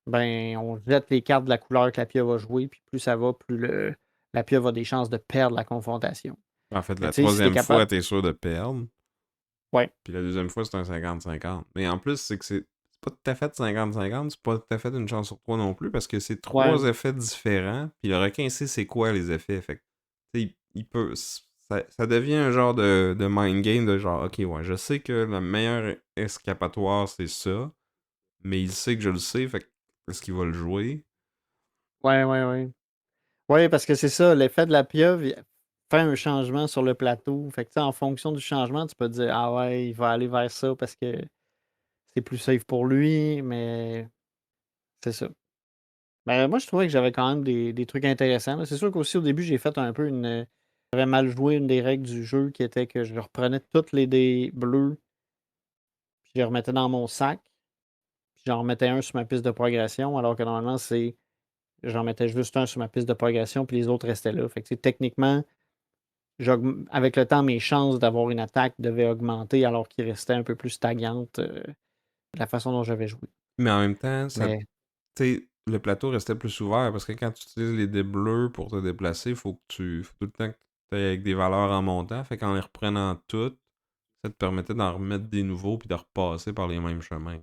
ben on jette les cartes de la couleur que la pieuvre va jouer, puis plus ça va, plus la pieuvre a des chances de perdre la confrontation. En fait, Mais la tu sais, si tu es troisième fois, capable. t'es sûr de perdre. Ouais, Puis la deuxième fois, c'est un 50-50. Mais en plus, c'est que c'est pas tout à fait 50-50, c'est pas tout à fait une chance sur trois non plus, parce que c'est ouais, trois effets différents, puis le requin sait c'est quoi les effets. Fait que, tu sais, il peut. Ça devient un genre de mind game de genre, ok, ouais, je sais que le meilleur escapatoire, c'est ça, mais il sait que je le sais, fait que est-ce qu'il va le jouer? ouais, ouais, ouais. Oui, parce que c'est ça, l'effet de la pieuvre fait un changement sur le plateau. Fait que, tu sais, en fonction du changement, tu peux te dire, ah ouais, il va aller vers ça parce que c'est plus safe pour lui, mais c'est ça. Mais moi, je trouvais que j'avais quand même des trucs intéressants. Là. C'est sûr qu'aussi au début, j'ai fait un peu une. J'avais mal joué une des règles du jeu qui était que je reprenais toutes les dés bleus, puis je les remettais dans mon sac, puis j'en remettais un sur ma piste de progression, alors que normalement, c'est j'en mettais juste un sur ma piste de progression, puis les autres restaient là. Fait que, tu sais, techniquement, avec le temps, mes chances d'avoir une attaque devaient augmenter alors qu'ils restaient un peu plus stagnantes de la façon dont j'avais joué. Mais en même temps, Mais tu sais, le plateau restait plus ouvert parce que quand tu utilises les dés bleus pour te déplacer, faut tout le temps que tu ailles avec des valeurs en montant. Fait qu'en les reprenant toutes, ça te permettait d'en remettre des nouveaux puis de repasser par les mêmes chemins.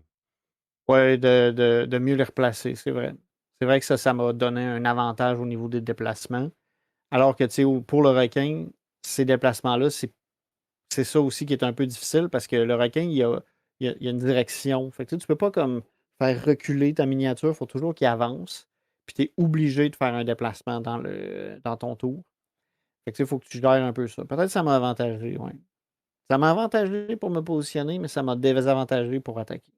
ouais, de mieux les replacer, c'est vrai. C'est vrai que ça m'a donné un avantage au niveau des déplacements. Alors que, tu sais, pour le requin, ces déplacements-là, c'est ça aussi qui est un peu difficile parce que le requin, il y a une direction. Fait que tu peux pas comme faire reculer ta miniature, il faut toujours qu'il avance. Puis tu es obligé de faire un déplacement dans ton tour. Fait que il faut que tu gères un peu ça. Peut-être que ça m'a avantagé, ouais. Ça m'a avantagé pour me positionner, mais ça m'a désavantagé pour attaquer.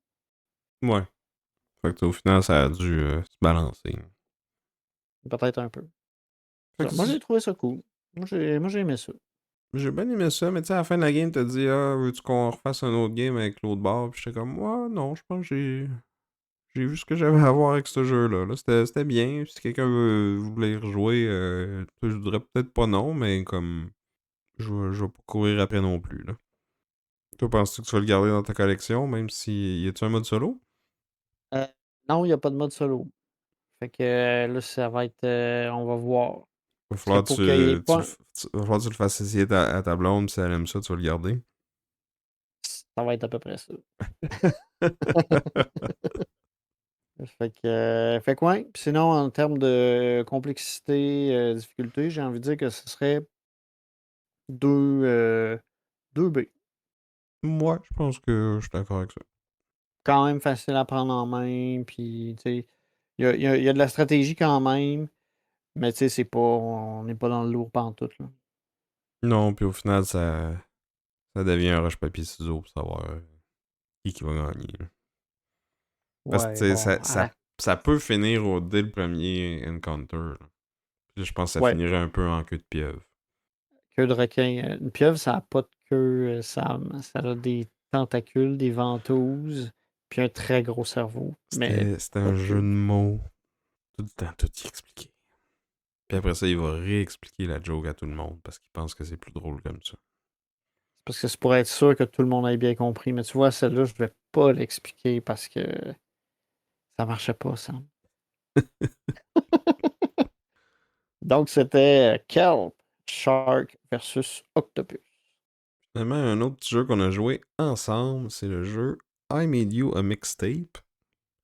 Ouais. Fait que au final, ça a dû se balancer. Peut-être un peu. Fait que Moi, j'ai trouvé ça cool. Moi, j'ai aimé ça. j'ai bien aimé ça, mais tu sais, à la fin de la game, t'as dit, ah, veux-tu qu'on refasse un autre game avec l'autre bar? Puis j'étais comme, ouais, non, je pense que j'ai vu ce que j'avais à voir avec ce jeu-là. Là, c'était bien. Si quelqu'un voulait y rejouer, je dirais peut-être pas non, mais comme, je vais pas courir après non plus, là. Toi, penses-tu que tu vas le garder dans ta collection, même si y a-tu un mode solo? Euh, non, il n'y a pas de mode solo. Fait que là, ça va être. On va voir. Va Parce que falloir pour qu'il n'y ait pas. va falloir que tu le fasses essayer à ta blonde, si elle aime ça, tu vas le garder. Ça va être à peu près ça. Fait que ouais. Puis sinon, en termes de complexité, difficulté, j'ai envie de dire que ce serait 2B. Moi, je pense que je suis d'accord avec ça. Quand même facile à prendre en main. Puis, tu sais, il y a de la stratégie quand même. Mais tu sais, on n'est pas dans le lourd pantoute, là. Non, puis au final, ça devient un roche-papier-ciseaux pour savoir qui va gagner, là. Parce que, tu Ouais, sais, bon. ça peut finir dès le premier encounter, là. Puis là, je pense que ça Ouais. finirait un peu en queue de pieuvre. Queue de requin. Une pieuvre, ça n'a pas de queue. Ça a des tentacules, des ventouses, puis un très gros cerveau. Mais C'était pas un de jeu de queue. mots. Tout le temps, tout y expliquer. Puis après ça, il va réexpliquer la joke à tout le monde parce qu'il pense que c'est plus drôle comme ça. Parce que c'est pour être sûr que tout le monde ait bien compris. Mais tu vois, celle-là, je ne vais pas l'expliquer parce que ça marchait pas, ça. Donc, c'était Kelp, Shark versus Octopus. Finalement, un autre petit jeu qu'on a joué ensemble, c'est le jeu I Made You a Mixtape.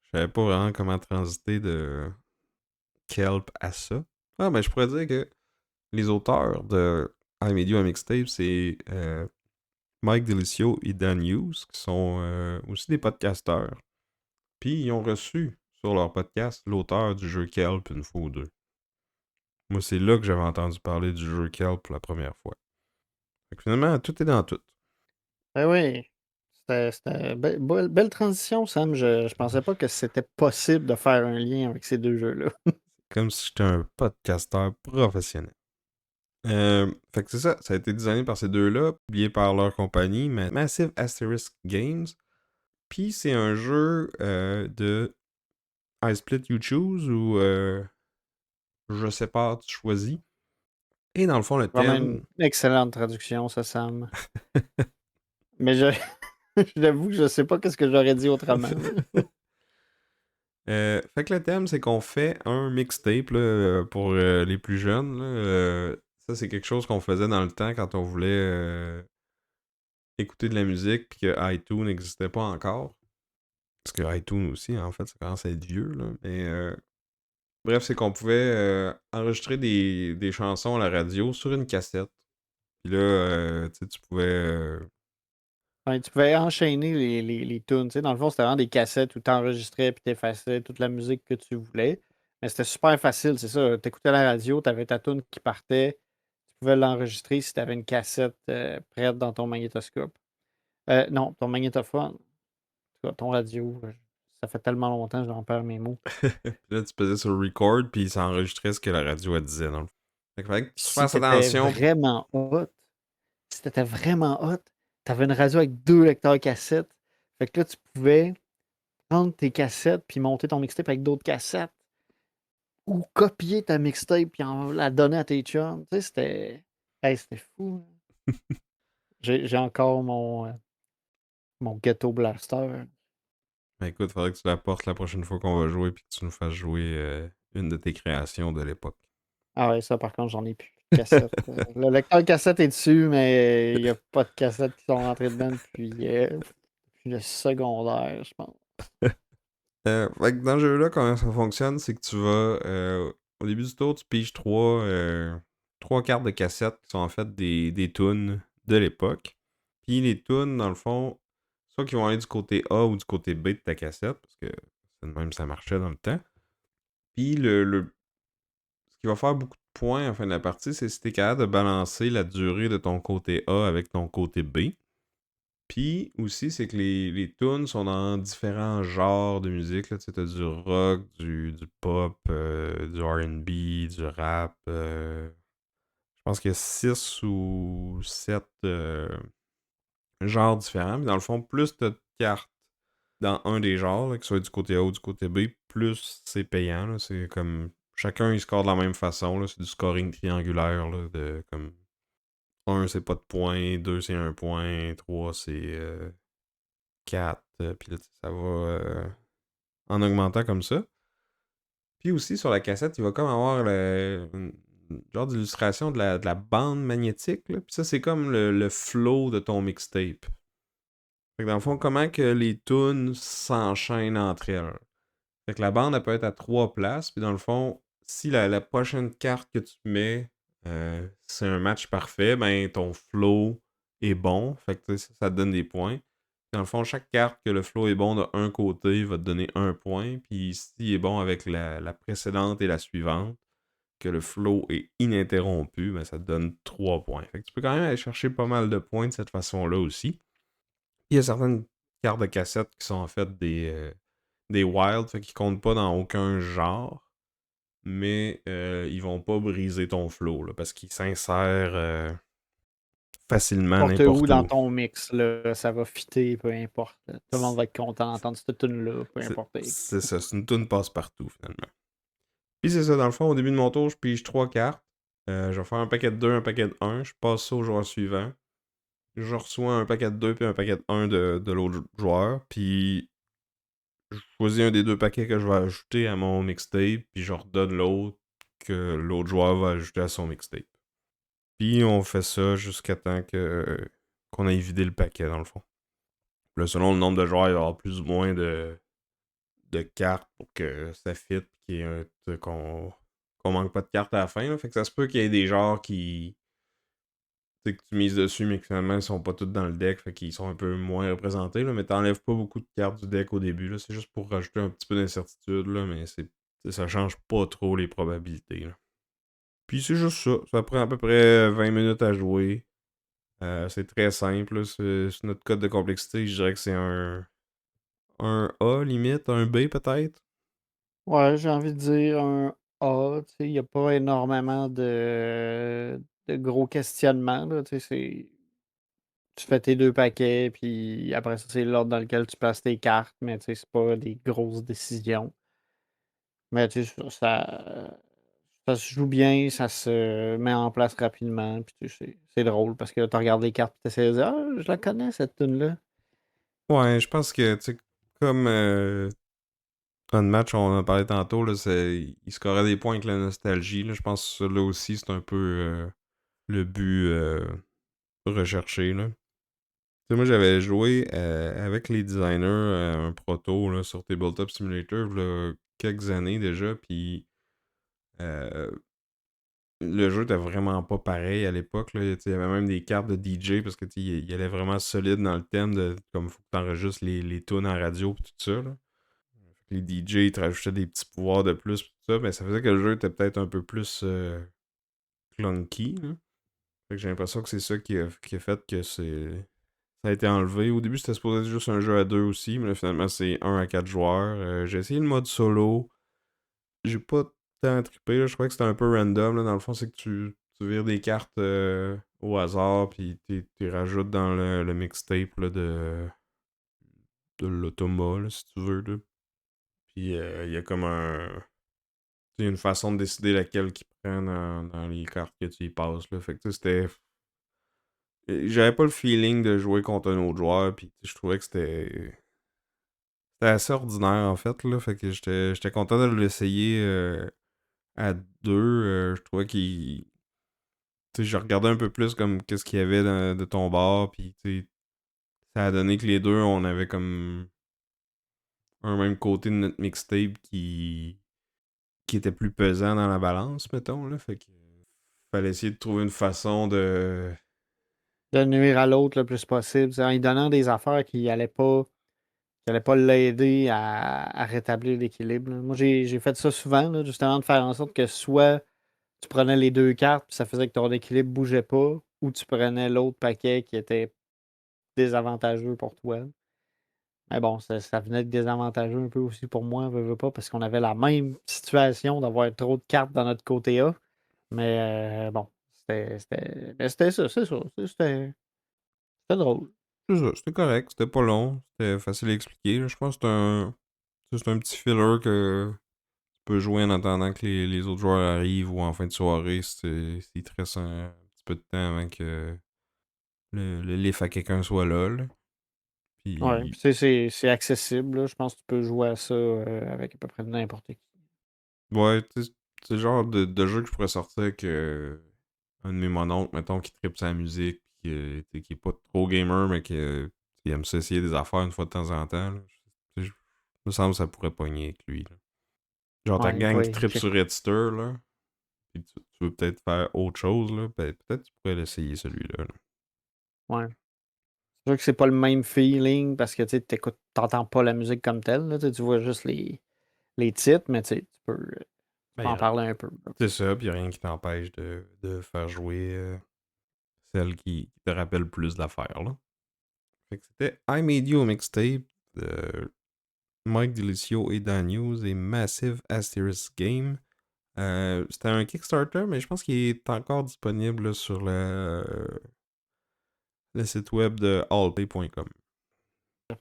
Je savais pas vraiment comment transiter de Kelp à ça. Ah, ben, je pourrais dire que les auteurs de I Made You a Mixtape, c'est Mike Delicio et Dan Hughes, qui sont aussi des podcasteurs. Puis ils ont reçu sur leur podcast l'auteur du jeu Kelp une fois ou deux. Moi, c'est là que j'avais entendu parler du jeu Kelp pour la première fois. Fait que finalement, tout est dans tout. Eh oui, c'était belle transition, Sam. Je pensais pas que c'était possible de faire un lien avec ces deux jeux-là. Comme si j'étais un podcasteur professionnel. Fait que c'est ça, ça a été designé par ces deux-là, publié par leur compagnie, Massive Asterisk Games. Puis c'est un jeu de I Split You Choose ou je sépare, tu choisis. Et dans le fond, le Vraiment une thème. excellente traduction, ça, Sam. Mais j'avoue que je sais pas qu'est-ce que j'aurais dit autrement, là. Fait que le thème, c'est qu'on fait un mixtape là, pour les plus jeunes. Là. Ça, c'est quelque chose qu'on faisait dans le temps quand on voulait écouter de la musique puis que iTunes n'existait pas encore. Parce que iTunes aussi, en fait, ça commence à être vieux. Là. Mais bref, c'est qu'on pouvait enregistrer des chansons à la radio sur une cassette. Puis là, tu sais, tu pouvais. Ouais, tu pouvais enchaîner les tunes. Tu sais, dans le fond, c'était vraiment des cassettes où tu enregistrais et tu effaçais toute la musique que tu voulais. Mais c'était super facile, c'est ça. Tu écoutais la radio, tu avais ta tune qui partait. Tu pouvais l'enregistrer si tu avais une cassette prête dans ton magnétoscope. Non, ton magnétophone. En tout cas, ton radio. Ça fait tellement longtemps, j'en perds mes mots. Puis là, tu pesais sur record, puis ça enregistrait ce que la radio elle disait. Dans le fond. Fait que fallait que tu Si fasses t'étais attention. vraiment hot, si t'étais vraiment hot, t'avais une radio avec 2 lecteurs cassettes. Fait que là, tu pouvais prendre tes cassettes puis monter ton mixtape avec d'autres cassettes. ou copier ta mixtape puis la donner à tes chums. Tu sais, c'était fou. J'ai encore mon Ghetto Blaster. Ben, écoute, faudrait que tu la portes la prochaine fois qu'on va jouer puis que tu nous fasses jouer une de tes créations de l'époque. Ah ouais, ça par contre, j'en ai plus de cassette. Le lecteur cassette est dessus, mais il n'y a pas de cassettes qui sont rentrées dedans depuis le secondaire, je pense. Fait que dans ce jeu-là, comment ça fonctionne, c'est que tu vas. Au début du tour, tu piges trois cartes de cassette qui sont en fait des tunes de l'époque. Puis les tunes, dans le fond, soit qui vont aller du côté A ou du côté B de ta cassette, parce que c'est de même ça marchait dans le temps. Puis ce qui va faire beaucoup de points en fin de la partie, c'est si tu es capable de balancer la durée de ton côté A avec ton côté B. Puis aussi, c'est que les tunes sont dans différents genres de musique. Tu as du rock, du pop, du R&B, du rap. Je pense qu'il y a 6 ou 7 genres différents. Mais dans le fond, plus tu as de cartes dans un des genres, là, que ce soit du côté A ou du côté B, plus c'est payant. Là. C'est comme chacun il score de la même façon. Là. C'est du scoring triangulaire. Là, de comme 1 c'est pas de points, 2 c'est un point, 3 c'est 4. Puis là, ça va en augmentant comme ça. Puis aussi sur la cassette, il va comme avoir une genre d'illustration de la bande magnétique. Là. Puis ça, c'est comme le flow de ton mixtape. Fait que dans le fond, comment que les tunes s'enchaînent entre elles. Fait que la bande, elle peut être à 3 places. Puis dans le fond, si la prochaine carte que tu mets, c'est un match parfait, ben ton flow est bon. Fait que ça te donne des points. Dans le fond, chaque carte que le flow est bon de un côté va te donner un point. Puis s'il est bon avec la précédente et la suivante, que le flow est ininterrompu, ben ça te donne 3 points. Fait que tu peux quand même aller chercher pas mal de points de cette façon-là aussi. Il y a certaines cartes de cassette qui sont en fait des wild, fait qu'ils comptent pas dans aucun genre, mais ils vont pas briser ton flow, là, parce qu'ils s'insèrent facilement N'importe où n'importe dans où. ton mix, là, ça va fitter, peu importe. Tout le monde va être content d'entendre cette tune-là, peu C'est importe. c'est ça, c'est une tune passe-partout finalement. Puis c'est ça, dans le fond, au début de mon tour, je pige 3 cartes. Je vais faire un paquet de 2, un paquet de 1. Je passe ça au joueur suivant. Je reçois un paquet de 2 puis un paquet de 1 de l'autre joueur. Puis je choisis un des 2 paquets que je vais ajouter à mon mixtape. Puis je redonne l'autre que l'autre joueur va ajouter à son mixtape. Puis on fait ça jusqu'à temps qu'on ait vidé le paquet, dans le fond. Là, selon le nombre de joueurs, il va y avoir plus ou moins de cartes pour que ça fit. Qu'on manque pas de cartes à la fin. Là. Fait que ça se peut qu'il y ait des genres que tu mises dessus, mais que finalement ils sont pas tous dans le deck, fait qu'ils sont un peu moins représentés, là, mais t'enlèves pas beaucoup de cartes du deck au début, là, c'est juste pour rajouter un petit peu d'incertitude, là, mais ça change pas trop les probabilités. Là. Puis c'est juste ça, ça prend à peu près 20 minutes à jouer. C'est très simple, là, c'est notre code de complexité, je dirais que c'est un A limite, un B peut-être. Ouais, j'ai envie de dire un A, tu sais, il n'y a pas énormément de gros questionnements, là, tu sais, tu fais tes 2 paquets, puis après ça, c'est l'ordre dans lequel tu places tes cartes, mais tu sais, c'est pas des grosses décisions. Mais tu sais, ça se joue bien, ça se met en place rapidement, puis tu sais, c'est drôle parce que là, tu regardes les cartes, puis tu essaies de dire: «Ah, je la connais cette tune-là». Ouais, je pense que, tu sais, comme un match, on en a parlé tantôt, là, il scorait des points avec la nostalgie. Là, je pense que ça, là aussi, c'est un peu le but recherché. Là. Tu sais, moi, j'avais joué avec les designers un proto là, sur Tabletop Simulator là, quelques années déjà, puis euh, le jeu était vraiment pas pareil à l'époque. Là. Tu sais, il y avait même des cartes de DJ parce que tu sais, il allait vraiment solide dans le thème de comme faut que tu enregistres les tunes en radio et tout ça. Là. Les DJ ils te rajoutaient des petits pouvoirs de plus pis tout ça, mais ça faisait que le jeu était peut-être un peu plus clunky. Là. Fait que j'ai l'impression que c'est ça qui a fait que ça a été enlevé. Au début, c'était supposé être juste un jeu à 2 aussi, mais là, finalement, c'est 1 à 4 joueurs. J'ai essayé le mode solo. J'ai pas tant trippé. Là. Je crois que c'était un peu random. Là. Dans le fond, c'est que tu vires des cartes au hasard, puis tu rajoutes dans le mixtape là, de l'automa, là, si tu veux. Là. Puis il y a comme un. c'est une façon de décider laquelle qu'ils prennent dans les cartes que tu y passes. Là. Fait que tu sais, c'était. J'avais pas le feeling de jouer contre un autre joueur, puis je trouvais que c'était assez ordinaire en fait. Là. Fait que j'étais content de l'essayer à deux. Je trouvais qu'il. Tu sais, je regardais un peu plus comme qu'est-ce qu'il y avait de ton bord, puis tu sais, ça a donné que les deux, on avait comme un même côté de notre mixtape qui était plus pesant dans la balance, mettons, là. Fait que fallait essayer de trouver une façon De nuire à l'autre le plus possible, en lui donnant des affaires qui allaient pas l'aider à rétablir l'équilibre. Moi, j'ai fait ça souvent, là, justement, de faire en sorte que soit tu prenais les deux cartes, puis ça faisait que ton équilibre bougeait pas, ou tu prenais l'autre paquet qui était désavantageux pour toi. Mais bon, ça venait de désavantageux un peu aussi pour moi, veux pas, parce qu'on avait la même situation d'avoir trop de cartes dans notre côté A. Mais bon, c'était ça, c'est ça. C'était drôle. C'est ça, c'était correct, c'était pas long, c'était facile à expliquer. Là. Je pense que c'est un petit filler que tu peux jouer en attendant que les autres joueurs arrivent ou en fin de soirée s'il te reste un petit peu de temps avant que le lift à quelqu'un soit là. Là. Ouais, Puis, puis tu sais, c'est accessible, là. Je pense que tu peux jouer à ça avec à peu près n'importe qui. ouais, tu sais, c'est le genre de jeu que je pourrais sortir que un de mes mononcles, mettons, qui tripe sa musique, puis qui est pas trop gamer, mais qui aime s'essayer des affaires une fois de temps en temps. Là. Me semble que ça pourrait pogner avec lui. Là. Genre ta Ouais, gang qui ouais, tripe sur Redster, là, puis tu veux peut-être faire autre chose, là, ben, peut-être tu pourrais l'essayer celui-là. Là. ouais. C'est sûr que c'est pas le même feeling parce que tu t'entends pas la musique comme telle, là, tu vois juste les titres, mais tu Ben, peux en parler un peu. Là. c'est ça, puis y a rien qui t'empêche de faire jouer celle qui te rappelle plus d'affaires. Là. Fait que c'était I Made You a Mixtape de Mike Delicio et Dan Hughes et Massive Asterisk Game. C'était un Kickstarter, mais je pense qu'il est encore disponible sur le site web de allplay.com.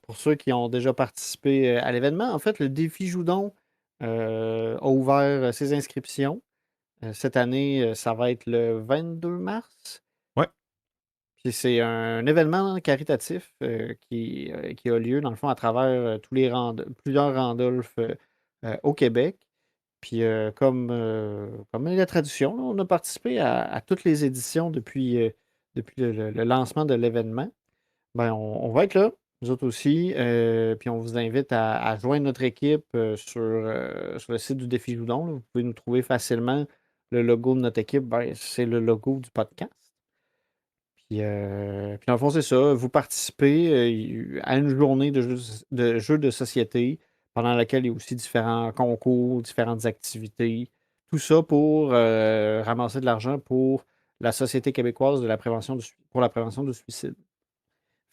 Pour ceux qui ont déjà participé à l'événement, en fait, le défi Joudon a ouvert ses inscriptions. Cette année, ça va être le 22 mars. Ouais. Puis c'est un événement caritatif qui a lieu, dans le fond, à travers plusieurs Randolph au Québec. Puis comme la tradition, là, on a participé à toutes les éditions depuis le lancement de l'événement. Ben, on va être là, nous autres aussi. Puis on vous invite à joindre notre équipe sur le site du Défi Joudon. Là. Vous pouvez nous trouver facilement. Le logo de notre équipe, ben, c'est le logo du podcast. Puis dans le fond, c'est ça. Vous participez à une journée de jeux de société pendant laquelle il y a aussi différents concours, différentes activités. Tout ça pour ramasser de l'argent pour la Société québécoise pour la prévention du suicide.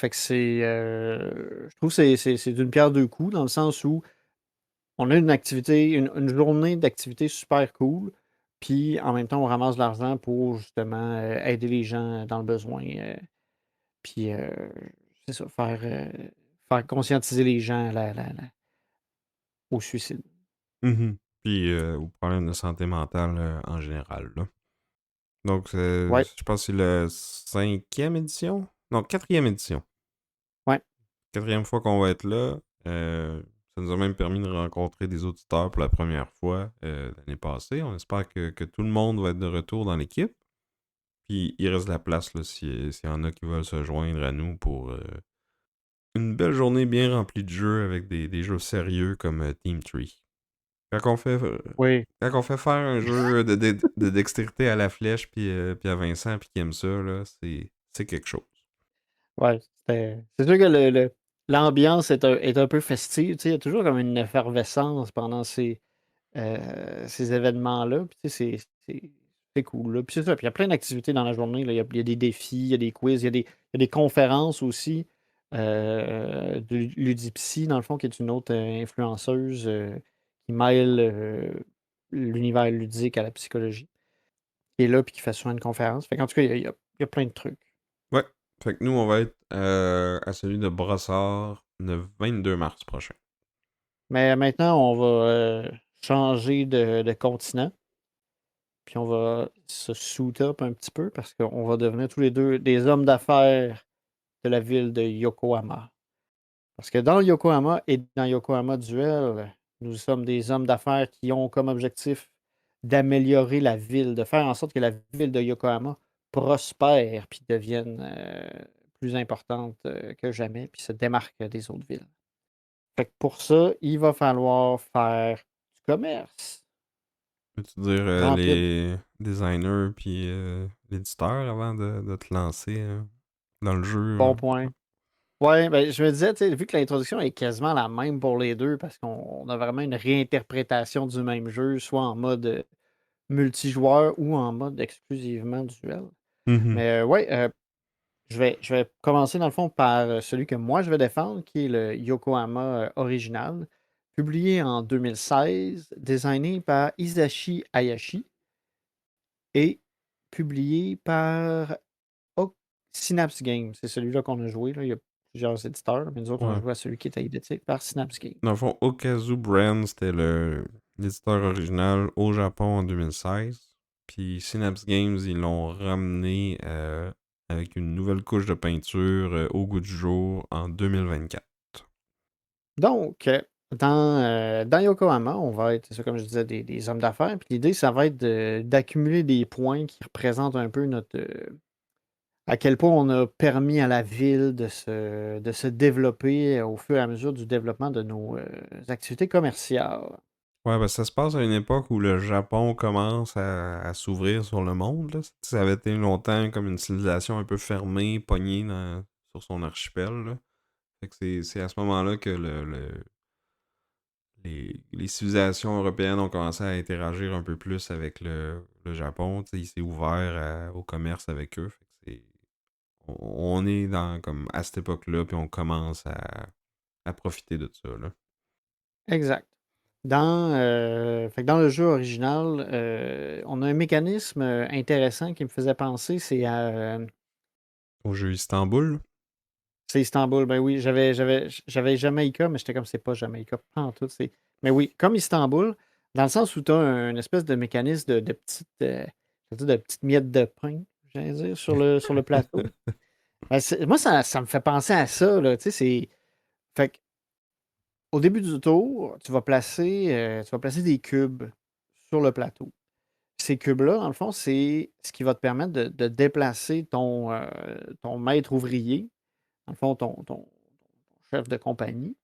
Fait que je trouve que c'est d'une pierre deux coups, dans le sens où on a une activité, une journée d'activité super cool, puis en même temps, on ramasse de l'argent pour justement aider les gens dans le besoin. Puis, c'est ça, faire conscientiser les gens au suicide. Mhm. Puis aux problèmes de santé mentale en général. Là. Donc, Ouais, je pense que c'est la cinquième édition? Non, quatrième édition. ouais, Quatrième fois qu'on va être là. Ça nous a même permis de rencontrer des auditeurs pour la première fois l'année passée. On espère que tout le monde va être de retour dans l'équipe. Puis il reste de la place là, s'il y en a qui veulent se joindre à nous pour une belle journée bien remplie de jeux avec des jeux sérieux comme Team Tree. Quand on fait, euh, oui, quand on fait faire un jeu de dextérité à la flèche puis à Vincent puis qui aime ça, là, c'est quelque chose. ouais. C'est sûr que l'ambiance est un peu festive. Tu sais, il y a toujours comme une effervescence pendant ces événements-là. Puis, tu sais, c'est cool. Là. Puis c'est ça. Puis il y a plein d'activités dans la journée. Là. Il y a des défis, il y a des quiz, il y a des conférences aussi. De Ludipsy, dans le fond, qui est une autre influenceuse qui mêle l'univers ludique à la psychologie. Qui est là puis qui fait souvent une conférence. Fait qu'en tout cas, il y a plein de trucs. Ouais. Fait que nous, on va être à celui de Brossard le 22 mars prochain. Mais maintenant, on va changer de continent. Puis on va se suit up un petit peu parce qu'on va devenir tous les deux des hommes d'affaires de la ville de Yokohama. Parce que dans Yokohama et dans Yokohama Duel, nous sommes des hommes d'affaires qui ont comme objectif d'améliorer la ville, de faire en sorte que la ville de Yokohama prospère puis devienne plus importante que jamais, puis se démarque des autres villes. Fait que pour ça, il va falloir faire du commerce, Peux-tu dire remplir. les designers puis l'éditeur avant de te lancer dans le jeu? Bon point. Ouais, ben, je me disais, tu sais, vu que l'introduction est quasiment la même pour les deux, parce qu'on a vraiment une réinterprétation du même jeu, soit en mode multijoueur ou en mode exclusivement duel. Mhm. Mais ouais, je vais commencer dans le fond par celui que moi je vais défendre, qui est le Yokohama original, publié en 2016, designé par Hisashi Hayashi et publié par Synapse Games. C'est celui-là qu'on a joué. Là. Il y a plusieurs éditeurs, mais nous autres, on a Ouais. joué à celui qui était édité par Synapse Games. Dans le fond, Okazu Brand, c'était l'éditeur original au Japon en 2016. Puis Synapse Games, ils l'ont ramené avec une nouvelle couche de peinture au goût du jour en 2024. Donc, dans Yokohama, on va être, c'est ça, comme je disais, des hommes d'affaires. Puis l'idée, ça va être d'accumuler des points qui représentent un peu à quel point on a permis à la ville de se développer au fur et à mesure du développement de nos activités commerciales. Ouais, ben ça se passe à une époque où le Japon commence à s'ouvrir sur le monde. Là. Ça avait été longtemps comme une civilisation un peu fermée, pognée sur son archipel. Là. Fait que c'est à ce moment-là que les civilisations européennes ont commencé à interagir un peu plus avec le Japon. Tu sais, il s'est ouvert au commerce avec eux. Fait que on est comme à cette époque-là, puis on commence à profiter de ça. Là. Exact. Fait que dans le jeu original, on a un mécanisme intéressant qui me faisait penser, Au jeu Istanbul. c'est Istanbul. Ben oui, j'avais Jamaïca, mais j'étais comme c'est pas Jamaïca. Pas en tout, mais oui, comme Istanbul, dans le sens où tu as une espèce de mécanisme de petites, je veux dire, de petites miettes de pain, j'allais dire, sur le plateau. Ben, moi, ça me fait penser à ça, là. Tu sais, Fait que, au début du tour, tu vas placer des cubes sur le plateau. Ces cubes-là, dans le fond, c'est ce qui va te permettre de déplacer ton maître ouvrier, dans le fond, ton chef de compagnie.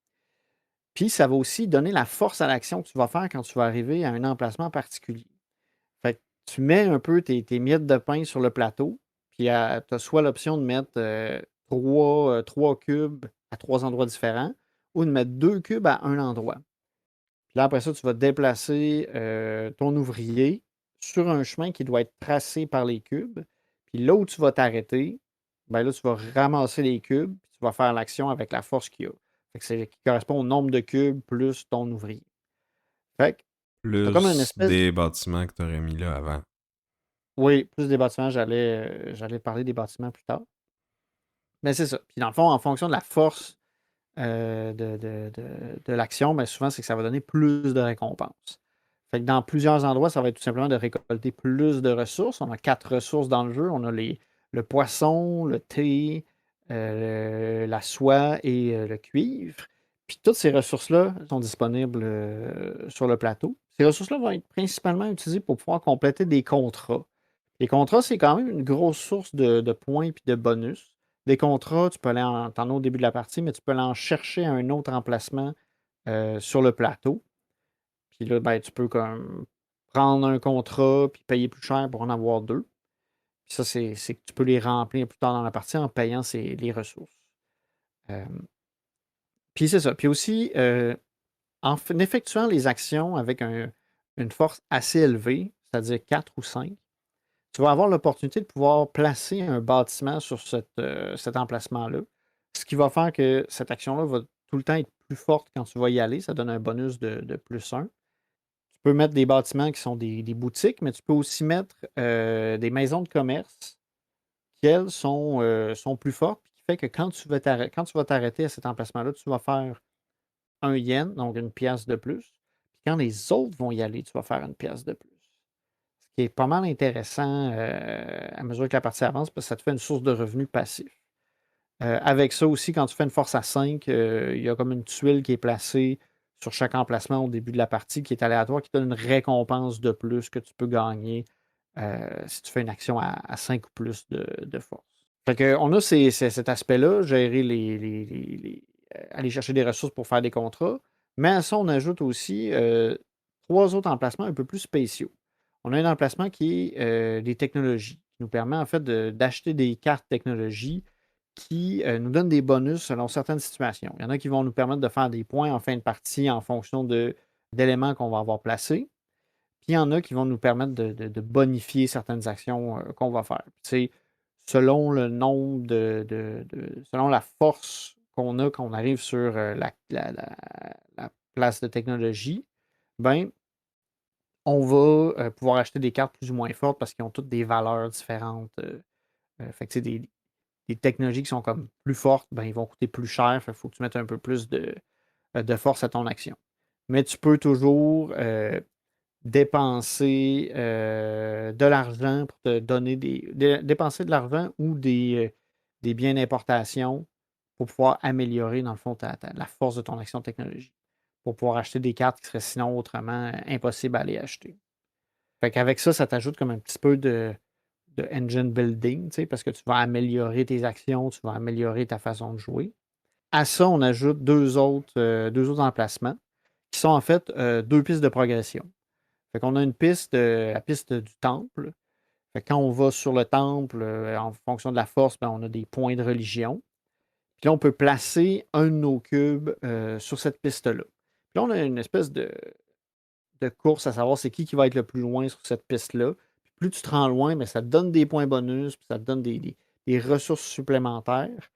Puis, ça va aussi donner la force à l'action que tu vas faire quand tu vas arriver à un emplacement particulier. Fait que tu mets un peu tes miettes de pain sur le plateau, puis tu as soit l'option de mettre trois cubes à trois endroits différents ou de mettre deux cubes à un endroit. Puis là, après ça, tu vas déplacer ton ouvrier sur un chemin qui doit être tracé par les cubes. Puis là où tu vas t'arrêter, ben là, tu vas ramasser les cubes, puis tu vas faire l'action avec la force qu'il y a. Fait que c'est qui correspond au nombre de cubes plus ton ouvrier. Fait que tu as comme une Plus espèce. des bâtiments que tu aurais mis là avant. Oui, plus des bâtiments, j'allais parler des bâtiments plus tard. Mais c'est ça. Puis dans le fond, en fonction de la force de l'action, ben souvent, c'est que ça va donner plus de récompenses. Fait que dans plusieurs endroits, ça va être tout simplement de récolter plus de ressources. On a 4 ressources dans le jeu. On a le poisson, le thé, la soie et le cuivre. Puis toutes ces ressources-là sont disponibles sur le plateau. Ces ressources-là vont être principalement utilisées pour pouvoir compléter des contrats. Les contrats, c'est quand même une grosse source de points et de bonus. Des contrats, tu peux t'en as au début de la partie, mais tu peux aller en chercher à un autre emplacement sur le plateau. Puis là, ben, tu peux comme prendre un contrat puis payer plus cher pour en avoir deux. Puis ça, c'est que tu peux les remplir plus tard dans la partie en payant les ressources. Euh, puis c'est ça. Puis aussi, en effectuant les actions avec une force assez élevée, c'est-à-dire 4 ou 5, tu vas avoir l'opportunité de pouvoir placer un bâtiment sur cet emplacement-là. Ce qui va faire que cette action-là va tout le temps être plus forte quand tu vas y aller. Ça donne un bonus de plus 1. Tu peux mettre des bâtiments qui sont des boutiques, mais tu peux aussi mettre des maisons de commerce qui, elles, sont plus fortes, qui fait que quand tu vas t'arrêter à cet emplacement-là, tu vas faire un yen, donc une pièce de plus. Puis quand les autres vont y aller, tu vas faire une pièce de plus. Ce qui est pas mal intéressant à mesure que la partie avance, parce que ça te fait une source de revenus passif. Avec ça aussi, quand tu fais une force à 5, il y a comme une tuile qui est placée sur chaque emplacement au début de la partie qui est aléatoire, qui donne une récompense de plus que tu peux gagner si tu fais une action à 5 ou plus de force. Fait que, on a cet aspect-là, gérer aller chercher des ressources pour faire des contrats. Mais à ça, on ajoute aussi 3 autres emplacements un peu plus spéciaux. On a un emplacement qui est des technologies, qui nous permet en fait d'acheter des cartes technologies qui nous donnent des bonus selon certaines situations. Il y en a qui vont nous permettre de faire des points en fin de partie en fonction d'éléments qu'on va avoir placés. Puis il y en a qui vont nous permettre de bonifier certaines actions qu'on va faire. Puis, selon le nombre selon la force qu'on a quand on arrive sur la place de technologie, ben, on va pouvoir acheter des cartes plus ou moins fortes parce qu'ils ont toutes des valeurs différentes. Fait que, des technologies qui sont comme plus fortes, ben, ils vont coûter plus cher. Il faut que tu mettes un peu plus de force à ton action. Mais tu peux toujours dépenser de l'argent pour te donner dépenser de l'argent ou des biens d'importation pour pouvoir améliorer, dans le fond, la force de ton action technologie. Pour pouvoir acheter des cartes qui seraient sinon autrement impossibles à aller acheter. Fait qu'avec ça, ça t'ajoute comme un petit peu de engine building, parce que tu vas améliorer tes actions, tu vas améliorer ta façon de jouer. À ça, on ajoute deux autres emplacements qui sont en fait 2 pistes de progression. Fait qu'on a une piste, la piste du temple. Fait que quand on va sur le temple, en fonction de la force, ben, on a des points de religion. Puis là, on peut placer un de nos cubes sur cette piste-là. Puis là, on a une espèce de course à savoir c'est qui va être le plus loin sur cette piste-là. Puis plus tu te rends loin, mais ça te donne des points bonus, puis ça te donne des ressources supplémentaires.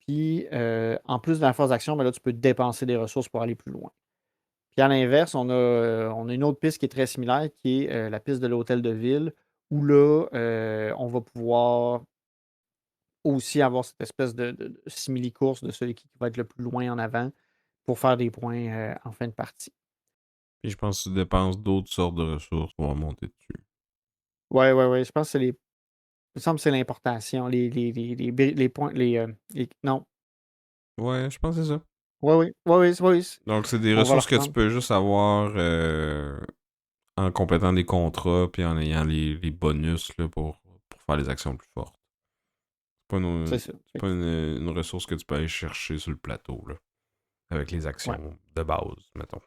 Puis en plus de la force d'action, ben là, tu peux dépenser des ressources pour aller plus loin. Puis à l'inverse, on a une autre piste qui est très similaire, qui est la piste de l'hôtel de ville, où là, on va pouvoir aussi avoir cette espèce de simili-course de celui qui va être le plus loin en avant pour faire des points en fin de partie. Puis je pense que tu dépenses d'autres sortes de ressources pour monter dessus. Ouais, ouais, ouais. Je pense que c'est il me semble que c'est l'importation, les points, non. Ouais, je pense que c'est ça. Ouais, oui, ouais, oui, oui. Donc, c'est des On va le ressources que tu reprendre. peux juste avoir en complétant des contrats puis en ayant les bonus là, pour faire les actions plus fortes. C'est ça. C'est pas une ressource que tu peux aller chercher sur le plateau là, avec les Ouais. actions de base, mettons.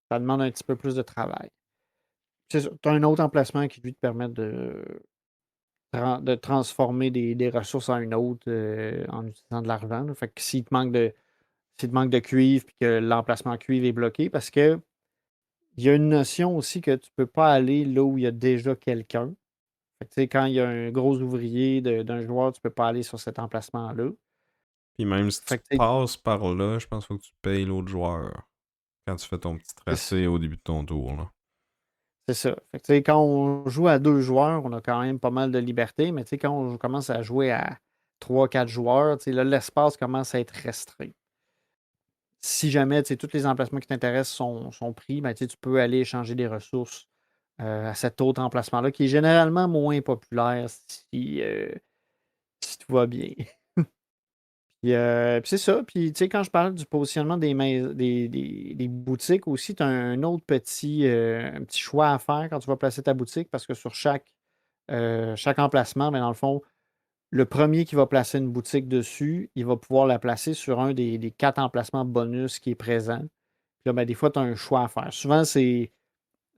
Ça demande un petit peu plus de travail. C'est ça. Tu as un autre emplacement qui, lui, te permet de transformer des ressources en une autre en utilisant de l'argent. Là. Fait que s'il te manque de cuivre puis que l'emplacement cuivre est bloqué, parce que il y a une notion aussi que tu peux pas aller là où il y a déjà quelqu'un. Fait que, tu sais, quand il y a un gros ouvrier d'un joueur, tu peux pas aller sur cet emplacement-là. Puis même si tu Fait que, passes par là, je pense qu'il faut que tu payes l'autre joueur quand tu fais ton petit c'est tracé au début de ton tour. Là. c'est ça. Fait que, tu sais, quand on joue à 2 joueurs, on a quand même pas mal de liberté, mais tu sais, quand on commence à jouer à 3, 4 joueurs, tu sais, là, l'espace commence à être restreint. Si jamais tu sais, tous les emplacements qui t'intéressent sont pris, ben, tu sais, tu peux aller échanger des ressources à cet autre emplacement-là, qui est généralement moins populaire si tout va bien. Puis c'est ça. Puis, tu sais, quand je parle du positionnement des boutiques aussi, tu as un autre un petit choix à faire quand tu vas placer ta boutique, parce que sur chaque emplacement, mais dans le fond, le premier qui va placer une boutique dessus, il va pouvoir la placer sur un des 4 emplacements bonus qui est présent. Puis là, ben, des fois, tu as un choix à faire. Souvent, c'est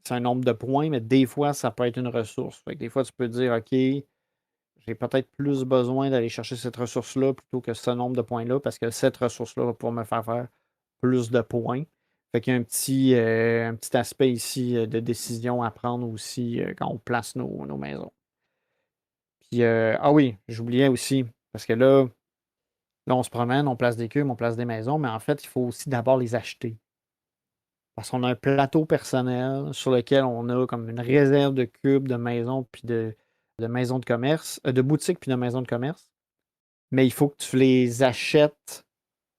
un nombre de points, mais des fois, ça peut être une ressource. Fait que des fois, tu peux dire, OK, j'ai peut-être plus besoin d'aller chercher cette ressource-là plutôt que ce nombre de points-là, parce que cette ressource-là va pouvoir me faire plus de points. Fait qu'il y a un petit aspect ici de décision à prendre aussi quand on place nos maisons. Puis, ah oui, j'oubliais aussi, parce que là, on se promène, on place des cubes, on place des maisons, mais en fait, il faut aussi d'abord les acheter. Parce qu'on a un plateau personnel sur lequel on a comme une réserve de cubes de maisons puis de maisons de commerce, de boutiques puis de maisons de commerce. Mais il faut que tu les achètes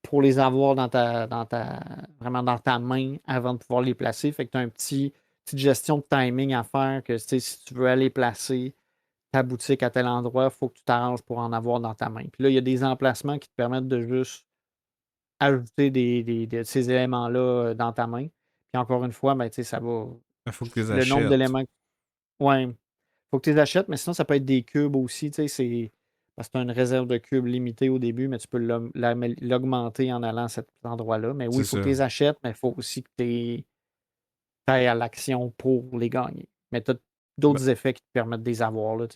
pour les avoir vraiment dans ta main avant de pouvoir les placer. Fait que tu as petite gestion de timing à faire que si tu veux aller placer ta boutique à tel endroit, il faut que tu t'arranges pour en avoir dans ta main. Puis là, il y a des emplacements qui te permettent de juste ajouter de ces éléments-là dans ta main. Puis encore une fois, ben, ça va. Il faut que tu les Le nombre achètes. d'éléments. Ouais. Faut que tu les achètes, mais sinon, ça peut être des cubes aussi. Parce que tu as une réserve de cubes limitée au début, mais tu peux l'augmenter en allant à cet endroit-là. Mais oui, C'est il faut que tu ça. les achètes, mais il faut aussi que tu ailles à l'action pour les gagner. Mais tu as Ben, d'autres effets qui te permettent de les avoir. Là,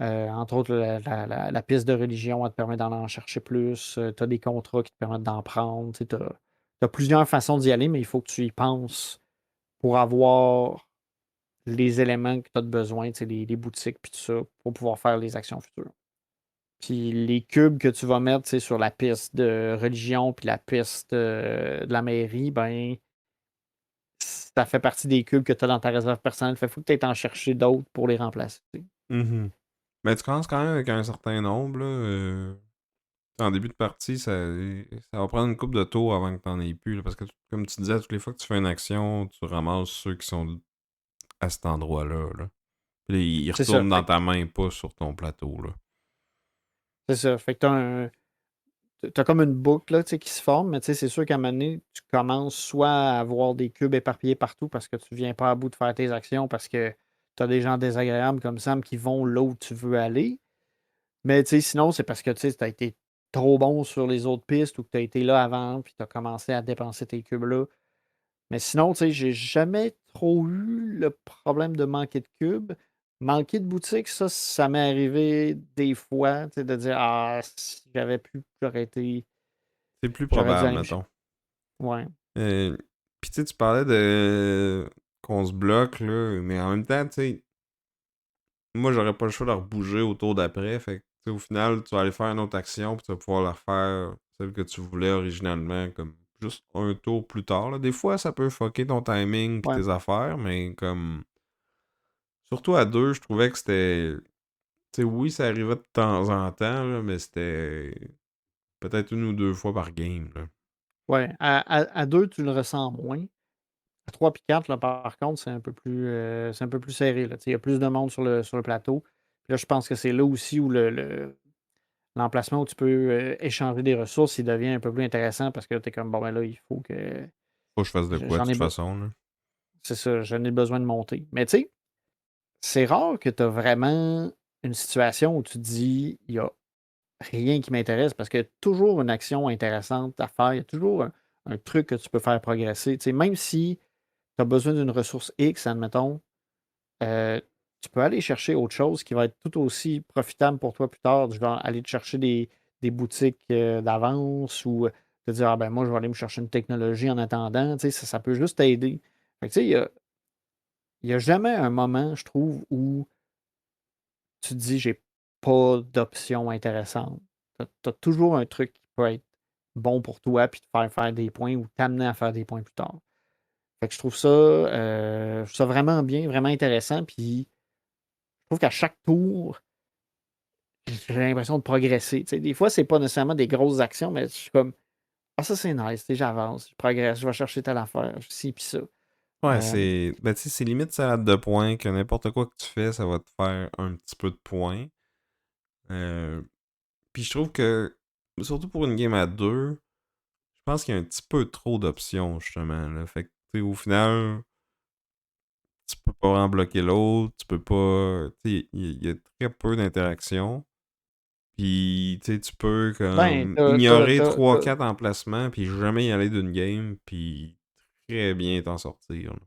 entre autres, la piste de religion, elle te permet d'en chercher plus. Tu as des contrats qui te permettent d'en prendre. Tu as plusieurs façons d'y aller, mais il faut que tu y penses pour avoir les éléments que tu as besoin, les boutiques, puis tout ça, pour pouvoir faire les actions futures. Puis les cubes que tu vas mettre sur la piste de religion, puis la piste de la mairie, ben, ça fait partie des cubes que tu as dans ta réserve personnelle. Fait faut que tu aies en chercher d'autres pour les remplacer. mhm. Ben, tu commences quand même avec un certain nombre, là. En début de partie, ça va prendre une couple de tours avant que t'en aies plus, là, parce que, comme tu disais, toutes les fois que tu fais une action, tu ramasses ceux qui sont à cet endroit-là, là. Puis ils C'est ça. retournent dans ta main, pas sur ton plateau, là. C'est ça. Fait que t'as comme une boucle là, qui se forme, mais c'est sûr qu'à un moment donné, tu commences soit à avoir des cubes éparpillés partout parce que tu viens pas à bout de faire tes actions parce que tu as des gens désagréables comme Sam qui vont là où tu veux aller. Mais sinon, c'est parce que tu as été trop bon sur les autres pistes ou que tu as été là avant puis tu as commencé à dépenser tes cubes-là. Mais sinon, j'ai jamais trop eu le problème de manquer de cubes. Manquer de boutique, ça m'est arrivé des fois, de dire ah, si j'avais pu, C'est plus j'aurais dû probable, aller me chercher. mettons. Ouais. Euh, Puis tu parlais de qu'on se bloque, là, mais en même temps, tu sais, moi, j'aurais pas le choix de rebouger au tour d'après, fait que, tu sais, au final, tu vas aller faire une autre action, puis tu vas pouvoir la refaire, celle que tu voulais originalement, comme juste un tour plus tard, là. Des fois, ça peut fucker ton timing pis Ouais. tes affaires, mais comme... Surtout à deux, je trouvais que c'était... Tu sais, oui, ça arrivait de temps en temps, là, mais c'était peut-être une ou deux fois par game, là. Ouais. À 2, tu le ressens moins. À 3 puis 4, là, par contre, c'est un peu plus serré. Là. Il y a plus de monde sur le plateau. Puis là, je pense que c'est là aussi où l'emplacement où tu peux échanger des ressources, il devient un peu plus intéressant parce que tu es comme bon ben là, il faut que Faut que je fasse de quoi, de j'en ai toute façon, là. c'est ça, j'en ai besoin de monter. Mais tu sais, c'est rare que tu as vraiment une situation où tu te dis il n'y a rien qui m'intéresse parce qu'il y a toujours une action intéressante à faire, il y a toujours un truc que tu peux faire progresser. Tu sais, même si tu as besoin d'une ressource X, admettons, euh, tu peux aller chercher autre chose qui va être tout aussi profitable pour toi plus tard. Je vais aller te chercher des boutiques d'avance ou te dire, ah ben moi, je vais aller me chercher une technologie en attendant. Tu sais, ça peut juste t'aider. Fait que, tu sais, il y a jamais un moment, je trouve, où tu te dis, j'ai pas d'option intéressante. Tu as toujours un truc qui peut être bon pour toi puis te faire des points ou t'amener à faire des points plus tard. Fait que je trouve ça vraiment bien, vraiment intéressant. Puis je trouve qu'à chaque tour, j'ai l'impression de progresser. Tu sais, des fois, c'est pas nécessairement des grosses actions, mais je suis comme ah, ça c'est nice, tu sais, j'avance, je progresse, je vais chercher telle affaire, ci puis ça. Ouais, Euh, c'est... Ben, tu sais, c'est limite salade de points, que n'importe quoi que tu fais, ça va te faire un petit peu de points. Euh, Puis je trouve que, surtout pour une game à deux, je pense qu'il y a un petit peu trop d'options, justement, là. Fait que, tu sais, au final, tu peux pas en bloquer l'autre, tu peux pas... Tu sais, il y a très peu d'interactions. Puis, tu sais, tu peux ben, comme ignorer trois quatre emplacements, puis jamais y aller d'une game, puis très bien t'en sortir, là.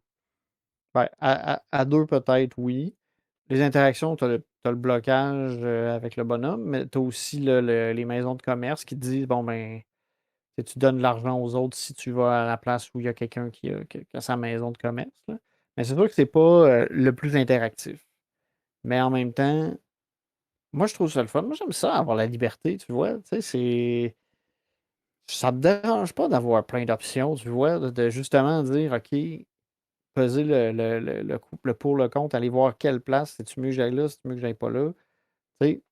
ben, à deux peut-être, oui. Les interactions, t'as le blocage avec le bonhomme, mais t'as aussi les maisons de commerce qui te disent bon ben tu donnes de l'argent aux autres si tu vas à la place où il y a quelqu'un qui a sa maison de commerce. Là. Mais c'est sûr que c'est pas le plus interactif. Mais en même temps, moi je trouve ça le fun. Moi j'aime ça, avoir la liberté, tu vois. Tu sais, ça me dérange pas d'avoir plein d'options, tu vois, de justement dire OK, peser le pour, le contre, aller voir quelle place, c'est-tu mieux que j'aille là, c'est-tu mieux que j'aille pas là. Tu sais,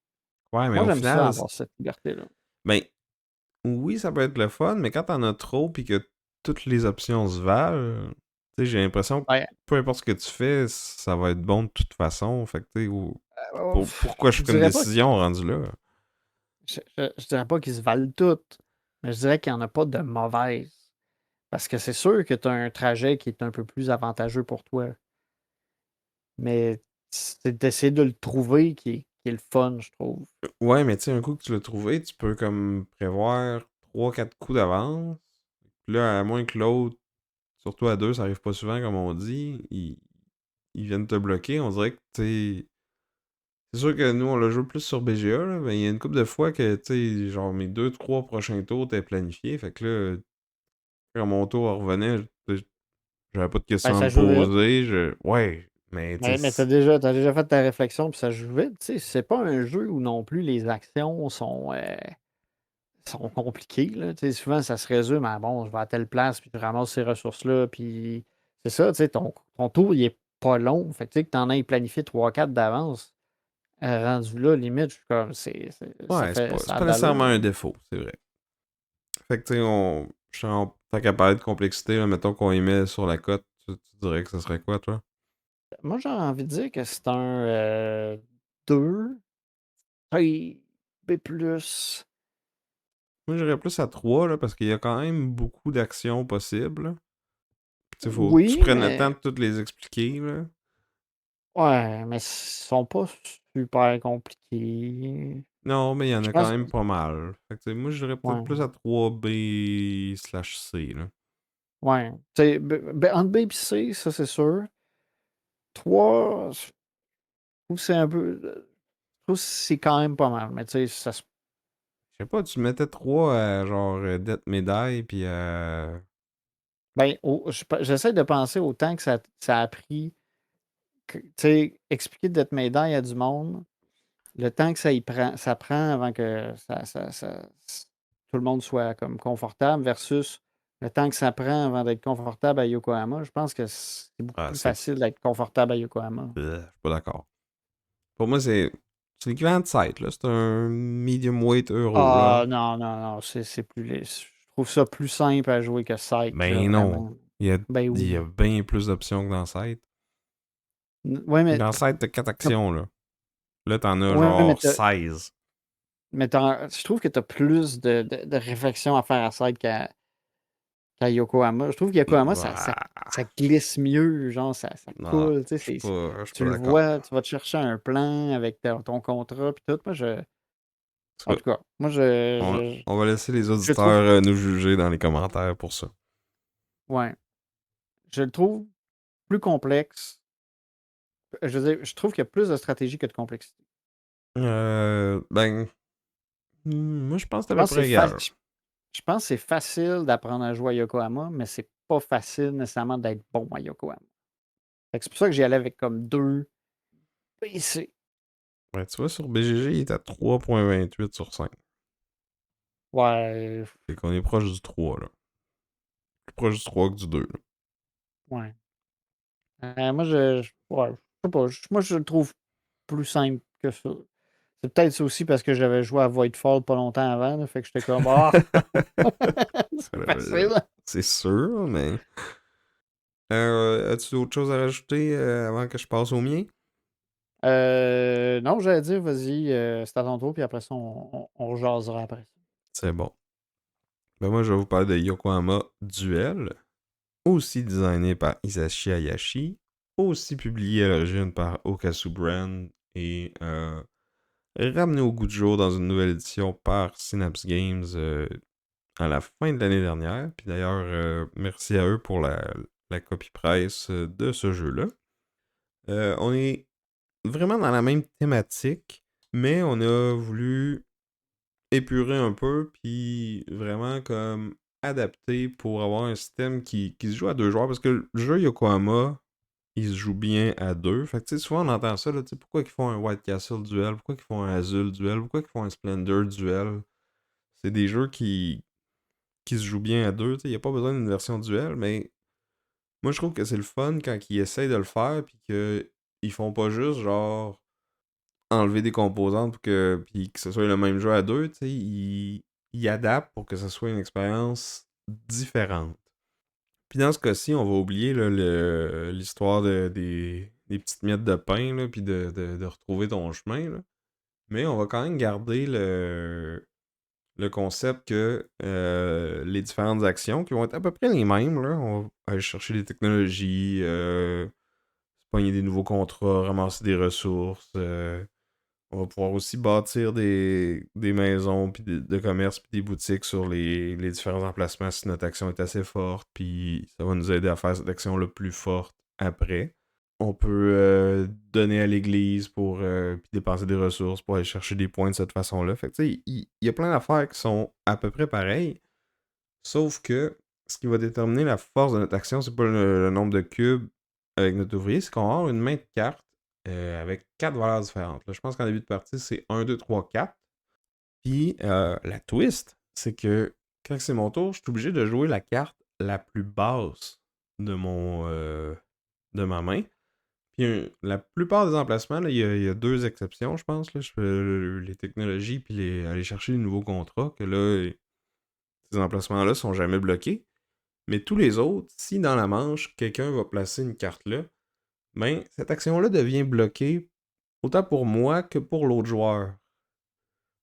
Ouais, mais moi au j'aime ça, final, avoir cette liberté-là. ben, oui, ça peut être le fun, mais quand t'en as trop puis que toutes les options se valent, tu sais, j'ai l'impression que Ouais, peu importe ce que tu fais, ça va être bon de toute façon. Fait que, tu sais, pourquoi je je ferais une dirais pas, décision rendue là? je dirais pas qu'ils se valent toutes, mais je dirais qu'il n'y en a pas de mauvaises. Parce que c'est sûr que tu as un trajet qui est un peu plus avantageux pour toi. Mais c'est d'essayer de le trouver qui est le fun, je trouve. Ouais, mais tu sais, un coup que tu l'as trouvé, tu peux comme prévoir trois quatre coups d'avance. Puis là, à moins que l'autre, surtout à deux, ça arrive pas souvent, comme on dit, ils viennent te bloquer. On dirait que, tu sais, c'est sûr que nous, on l'a joué plus sur BGA, là, mais il y a une couple de fois que, tu sais, genre mes deux, trois prochains tours étaient planifiés. Fait que là, quand mon tour revenait, j'avais pas de Ben, questions à ça me joue vite. poser. Ouais, mais tu Mais sais, t'as déjà fait ta réflexion, puis ça joue vite. Tu sais, c'est pas un jeu où non plus les actions sont compliquées. Là. Tu sais, souvent, ça se résume à bon, je vais à telle place, puis je ramasse ces ressources-là, puis c'est ça, tu sais, ton tour, il est pas long. Fait que tu sais, que t'en aies planifié 3-4 d'avance, rendu là, limite, je suis comme, ça ouais, fait, c'est ça a pas de l'allure. nécessairement un défaut, c'est vrai. Fait que tu sais, tant qu'à parler de complexité, là, mettons qu'on y met sur la cote, tu dirais que ce serait quoi, toi? Moi, j'ai envie de dire que c'est un 2. Hey, B+. Moi, j'irais plus à 3 là, parce qu'il y a quand même beaucoup d'actions possibles, là. Tu sais, faut que tu Oui, prennes le temps mais de toutes les expliquer, là. ouais, mais ils sont pas super compliqués. Non, mais il y en Je a quand pense, même pas mal. Fait que, tu sais, moi, je dirais peut-être plus ouais, à 3B/C, là. ouais. Tu sais, entre B et C, ça c'est sûr. 3, je trouve que c'est un peu. Je trouve que c'est quand même pas mal. Mais tu sais, ça se. Je sais pas, tu mettais 3 à genre dette médaille, puis Ben, j'essaie de penser au temps que ça a pris. Tu sais, expliquer Death Médaille à du monde. Le temps que ça prend avant que tout le monde soit comme confortable versus le temps que ça prend avant d'être confortable à Yokohama, je pense que c'est beaucoup ah, plus facile d'être confortable à Yokohama. Je suis pas d'accord. Pour moi, c'est l'équivalent de site, là. C'est un medium weight euro, là. Ah non, non, non, c'est plus. Je trouve ça plus simple à jouer que Scythe, là, Ben non. vraiment. Il y a, Ben il y a oui. bien plus d'options que dans site. Ouais, mais Dans site, t'as 4 t'as- actions, là. Là, t'en as ouais, genre 16. je trouve que tu as plus de réflexion à faire à Scythe qu'à Yokohama. Je trouve que Yokohama, Bah, ça glisse mieux, genre ça non, coule. Tu sais, je suis tu pas le d'accord. vois, tu vas te chercher un plan avec ton contrat puis tout. En En tout tout cas, moi, on va laisser les je trouve, auditeurs nous juger dans les commentaires pour ça. ouais, je le trouve plus complexe. Je veux dire, je trouve qu'il y a plus de stratégie que de complexité. Ben, moi, je pense que c'est Je à peu pense que près égal. je pense que c'est facile d'apprendre à jouer à Yokohama, mais c'est pas facile nécessairement d'être bon à Yokohama. Fait que c'est pour ça que j'y allais avec comme 2 PC. Ben, tu vois, sur BGG, il est à 3,28/5. Ouais, Fait qu'on est proche du 3, là. Plus proche du 3 que du 2, là. ouais. Moi, ouais, je sais pas. Moi, je le trouve plus simple que ça. C'est peut-être ça aussi parce que j'avais joué à Voidfall pas longtemps avant. Là, fait que j'étais comme, ah, c'est Euh, facile. c'est sûr, mais. As-tu d'autres choses à rajouter avant que je passe au mien? Non, j'allais dire, vas-y, c'est à ton tour, puis après ça, on rejasera après ça. C'est bon. Ben moi, je vais vous parler de Yokohama Duel, aussi designé par Hisashi Hayashi, aussi publié à l'origine par Okasu Brand et ramené au goût du jour dans une nouvelle édition par Synapse Games à la fin de l'année dernière. Puis d'ailleurs, merci à eux pour la copie presse de ce jeu-là. On est vraiment dans la même thématique, mais on a voulu épurer un peu, puis vraiment comme adapter pour avoir un système qui se joue à deux joueurs, parce que le jeu Yokohama, il se joue bien à deux. Fait que tu sais, souvent on entend ça, là, tu sais, pourquoi ils font un White Castle duel, pourquoi ils font un Azul duel, pourquoi ils font un Splendor duel. C'est des jeux qui se jouent bien à deux, tu sais, il n'y a pas besoin d'une version duel, mais moi je trouve que c'est le fun quand ils essayent de le faire, puis qu'ils font pas juste genre enlever des composantes pour que, puis que ce soit le même jeu à deux, tu sais, ils adaptent pour que ça soit une expérience différente. Puis dans ce cas-ci, on va oublier là, l'histoire des petites miettes de pain, là, puis de retrouver ton chemin. Là. Mais on va quand même garder le concept que les différentes actions qui vont être à peu près les mêmes, là, on va aller chercher des technologies, pogner des nouveaux contrats, ramasser des ressources. On va pouvoir aussi bâtir des maisons puis de commerce puis des boutiques sur les différents emplacements si notre action est assez forte. Puis ça va nous aider à faire cette action-là plus forte après. On peut donner à l'église pour puis dépenser des ressources pour aller chercher des points de cette façon-là. Fait que tu sais, il y a plein d'affaires qui sont à peu près pareilles. Sauf que ce qui va déterminer la force de notre action, c'est pas le nombre de cubes avec notre ouvrier, c'est qu'on va avoir une main de cartes avec 4 valeurs différentes. Là, je pense qu'en début de partie, c'est 1, 2, 3, 4. Puis la twist, c'est que quand c'est mon tour, je suis obligé de jouer la carte la plus basse de ma main. Puis la plupart des emplacements, il y a 2 exceptions, je pense. Là. Je fais les technologies puis aller chercher des nouveaux contrats. Que là, ces emplacements-là sont jamais bloqués. Mais tous les autres, si dans la manche, quelqu'un va placer une carte là, ben, cette action-là devient bloquée autant pour moi que pour l'autre joueur.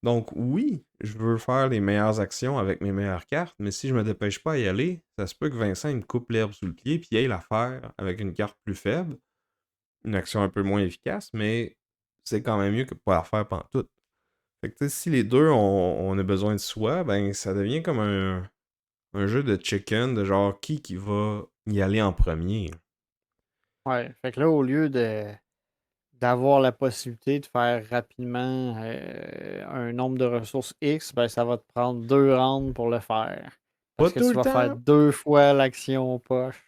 Donc oui, je veux faire les meilleures actions avec mes meilleures cartes, mais si je me dépêche pas à y aller, ça se peut que Vincent me coupe l'herbe sous le pied puis aille la faire avec une carte plus faible, une action un peu moins efficace, mais c'est quand même mieux que pas la faire pantoute. Fait que si les deux on a besoin de soi, ben ça devient comme un jeu de chicken, de genre qui va y aller en premier. Ouais, fait que là, au lieu d'avoir la possibilité de faire rapidement un nombre de ressources X, ben, ça va te prendre 2 rounds pour le faire. Pas Parce que tout tu le vas faire temps, 2 fois l'action poche.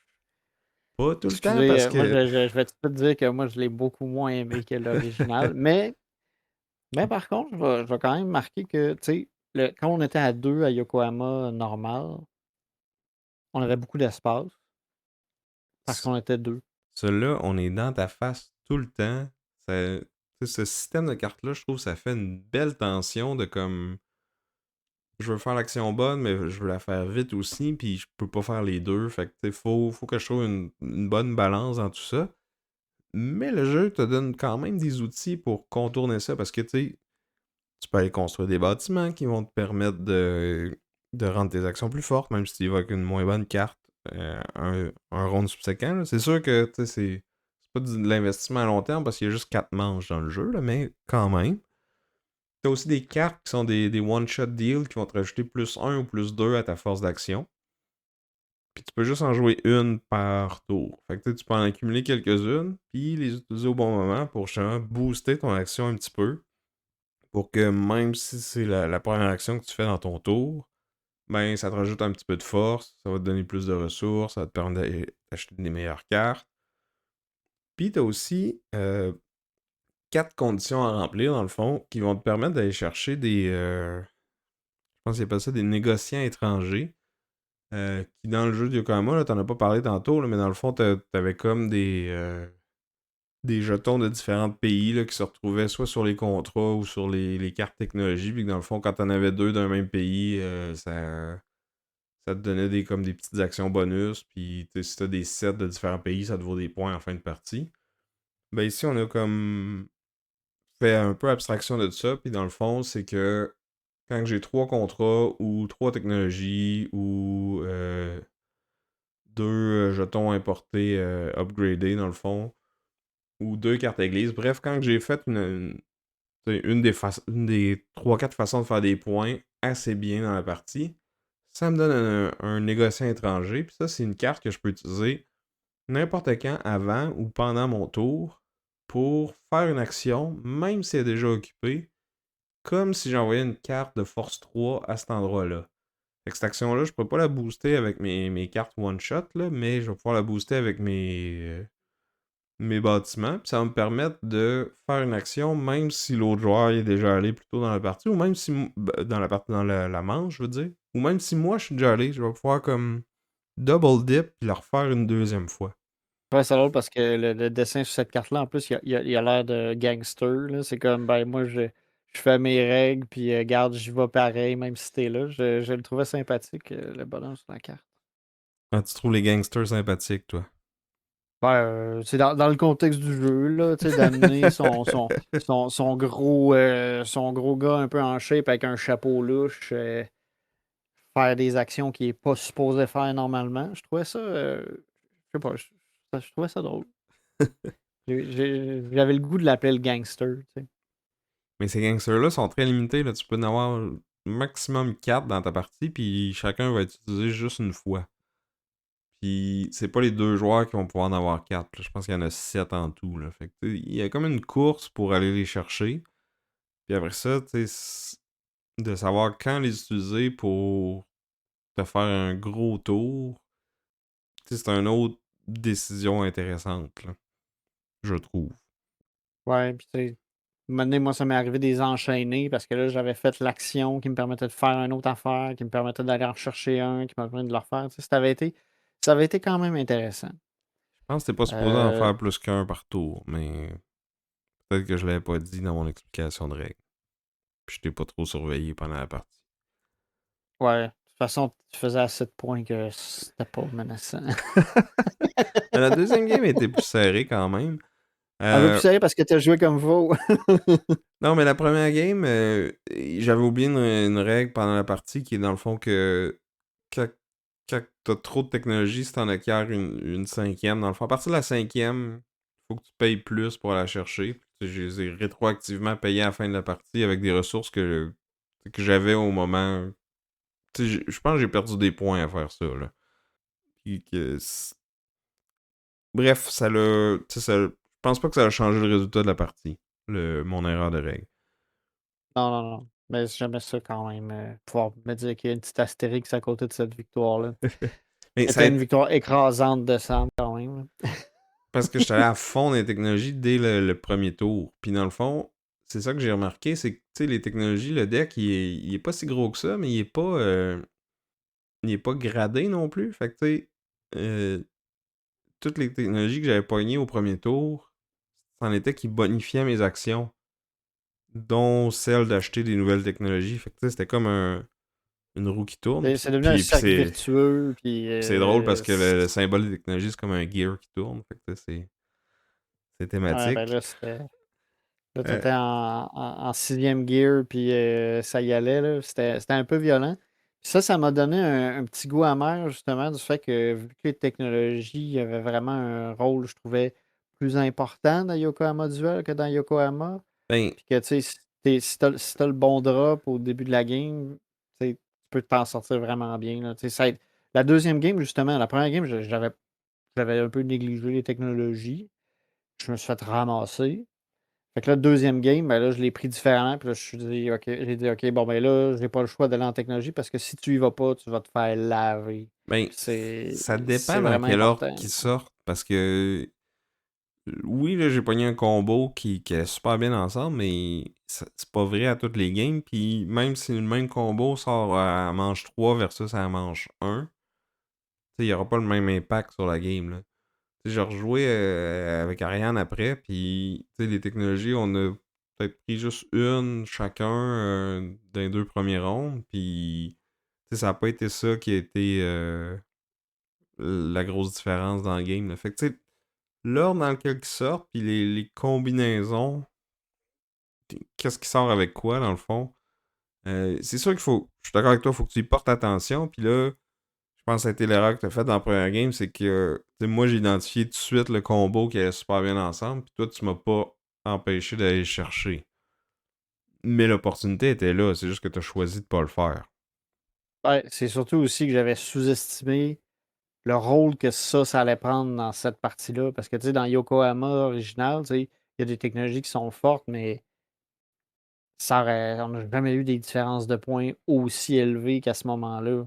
pas tout le temps, Excusez, parce moi que je vais tout de suite dire que moi je l'ai beaucoup moins aimé que l'original. Mais par contre, je vais quand même marquer que, tu sais, quand on était à 2 à Yokohama normal, on avait beaucoup d'espace parce qu'on était 2. celui-là, on est dans ta face tout le temps. Ça, tu sais, ce système de cartes-là, je trouve ça fait une belle tension de comme je veux faire l'action bonne, mais je veux la faire vite aussi, puis je peux pas faire les deux. Fait que faut que je trouve une bonne balance dans tout ça. Mais le jeu te donne quand même des outils pour contourner ça parce que tu peux aller construire des bâtiments qui vont te permettre de rendre tes actions plus fortes, même si tu y vas avec une moins bonne carte un round subséquent. Là. C'est sûr que c'est pas de l'investissement à long terme parce qu'il y a juste 4 manches dans le jeu, là, mais quand même. T'as aussi des cartes qui sont des one-shot deals qui vont te rajouter +1 ou +2 à ta force d'action. Puis tu peux juste en jouer une par tour. Fait que tu peux en accumuler quelques-unes, puis les utiliser au bon moment pour justement booster ton action un petit peu. Pour que même si c'est la première action que tu fais dans ton tour, ben ça te rajoute un petit peu de force, ça va te donner plus de ressources, ça va te permettre d'acheter des meilleures cartes. Puis t'as aussi 4 conditions à remplir dans le fond qui vont te permettre d'aller chercher je pense qu'ils appellent ça des négociants étrangers. Qui dans le jeu de Yokohama, là, t'en as pas parlé tantôt, là, mais dans le fond, t'avais comme des jetons de différents pays là, qui se retrouvaient soit sur les contrats ou sur les cartes technologies. Puis que dans le fond, quand t'en avais deux d'un même pays, ça te donnait comme des petites actions bonus. Puis si t'as des sets de différents pays, ça te vaut des points en fin de partie. Ben ici, on a comme fait un peu abstraction de ça. Puis dans le fond, c'est que quand j'ai 3 contrats ou 3 technologies ou 2 jetons importés upgradés dans le fond, ou 2 cartes église. Bref, quand j'ai fait une des 3-4 façons de faire des points assez bien dans la partie, ça me donne un négociant étranger. Puis ça, c'est une carte que je peux utiliser n'importe quand avant ou pendant mon tour pour faire une action, même si elle est déjà occupée, comme si j'envoyais une carte de force 3 à cet endroit-là. Fait que cette action-là, je peux pas la booster avec mes cartes one-shot, là, mais je vais pouvoir la booster avec mes bâtiments. Puis ça va me permettre de faire une action, même si l'autre joueur est déjà allé plus tôt dans la partie, ou même si dans la partie dans la manche, je veux dire. Ou même si moi je suis déjà allé, je vais pouvoir comme double dip puis la refaire une deuxième fois. Ouais, c'est drôle parce que le dessin sur cette carte-là, en plus, il a l'air de gangster. Là. C'est comme, ben, moi, je je fais mes règles, puis garde, j'y vais pareil, même si t'es là. Je le trouvais sympathique, le bonhomme sur la carte. Ah, tu trouves les gangsters sympathiques, toi? Ben, c'est dans le contexte du jeu, là, tu sais, d'amener son gros gars un peu en shape avec un chapeau louche, faire des actions qu'il n'est pas supposé faire normalement. Je trouvais ça, je sais pas, je trouvais ça drôle. J'avais le goût de l'appeler le gangster, tu sais. Mais ces gangsters-là sont très limités, là. Tu peux en avoir maximum 4 dans ta partie, puis chacun va être utilisé juste une fois. Puis c'est pas les deux joueurs qui vont pouvoir en avoir 4. Je pense qu'il y en a 7 en tout, là. Fait que, tu sais, il y a comme une course pour aller les chercher. Puis après ça, tu sais, de savoir quand les utiliser pour te faire un gros tour, tu sais, c'est une autre décision intéressante, là, je trouve. Ouais, puis tu sais, un moment donné, moi, ça m'est arrivé des enchaînés parce que là, j'avais fait l'action qui me permettait de faire une autre affaire, qui me permettait d'aller en chercher un, qui me permettait de le refaire. Tu sais, ça avait été quand même intéressant. Je pense que t'es pas supposé en Euh, faire plus qu'un par tour, mais peut-être que je l'avais pas dit dans mon explication de règles. Puis je t'ai pas trop surveillé pendant la partie. ouais, de toute façon, tu faisais assez de points que c'était pas menaçant. La deuxième game était plus serrée quand même. Un peu plus Euh, sérieux parce que tu as joué comme faux. non, mais la première game, j'avais oublié une règle pendant la partie qui est dans le fond que quand, quand t'as trop de technologie, si t'en acquiers une cinquième, dans le fond, à partir de la cinquième, faut que tu payes plus pour la chercher. Puis, je les ai rétroactivement payés à la fin de la partie avec des ressources que j'avais au moment. Tu sais, je pense que j'ai perdu des points à faire ça, là. Puis bref, ça l'a. Tu sais, je pense pas que ça a changé le résultat de la partie, mon erreur de règle. Non, non, non. Mais j'aimais ça quand même. Pouvoir me dire qu'il y a une petite astérix à côté de cette victoire-là. Mais ça a C'était une été victoire écrasante de Sam quand même, là. parce que j'étais allé à fond dans les technologies dès le premier tour. Puis dans le fond, c'est ça que j'ai remarqué, c'est que tu sais, les technologies, le deck, il est pas si gros que ça, mais il est pas gradé non plus. Fait que tu sais, euh, toutes les technologies que j'avais pognées au premier tour, c'en était qui bonifiaient mes actions, dont celle d'acheter des nouvelles technologies. Fait que tu sais, c'était comme une roue qui tourne. C'est devenu un Puis cercle vertueux, puis c'est drôle parce que le symbole des technologies, c'est comme un gear qui tourne. Fait que tu sais, c'est ouais, ben thématique. là, c'était. Là, tu Euh, étais en sixième gear, puis ça y allait, là. C'était un peu violent. Puis ça m'a donné un petit goût amer, justement, du fait que, vu que les technologies avaient vraiment un rôle, je trouvais, plus important dans Yokohama Duel que dans Yokohama. ben, Puis que, tu sais, si t'as le bon drop au début de la game, tu sais, tu peux t'en sortir vraiment bien, là. Tu sais, la deuxième game, justement, la première game, j'avais un peu négligé les technologies. Je me suis fait ramasser. Fait que là, deuxième game, ben là, je l'ai pris différemment. Puis là, j'ai dit, OK, bon, ben là, j'ai pas le choix d'aller en technologie parce que si tu y vas pas, tu vas te faire laver. Ben, Puis ça c'est dépend dans vraiment quel ordre important. qu'ils sortent. Parce que, oui, là, j'ai pogné un combo qui est super bien ensemble, mais c'est pas vrai à toutes les games. Puis même si le même combo sort à manche 3 versus à manche 1, il n'y aura pas le même impact sur la game, là. Tu sais, j'ai rejoué avec Ariane après, puis tu sais, les technologies, on a peut-être pris juste une chacun dans les deux premiers rounds, puis tu sais, ça n'a pas été ça qui a été la grosse différence dans le game, là. Fait que tu sais, l'ordre dans lequel ils sortent, puis les combinaisons, qu'est-ce qui sort avec quoi, dans le fond. C'est sûr qu'il faut, je suis d'accord avec toi, il faut que tu y portes attention, puis là, je pense que ça a été l'erreur que tu as faite dans la première game, c'est que tu sais, moi j'ai identifié tout de suite le combo qui allait super bien ensemble, puis toi tu m'as pas empêché d'aller le chercher. Mais l'opportunité était là, c'est juste que tu as choisi de pas le faire. Ouais, c'est surtout aussi que j'avais sous-estimé le rôle que ça allait prendre dans cette partie-là. Parce que, tu sais, dans Yokohama original, tu sais, il y a des technologies qui sont fortes, mais on n'a jamais eu des différences de points aussi élevées qu'à ce moment-là.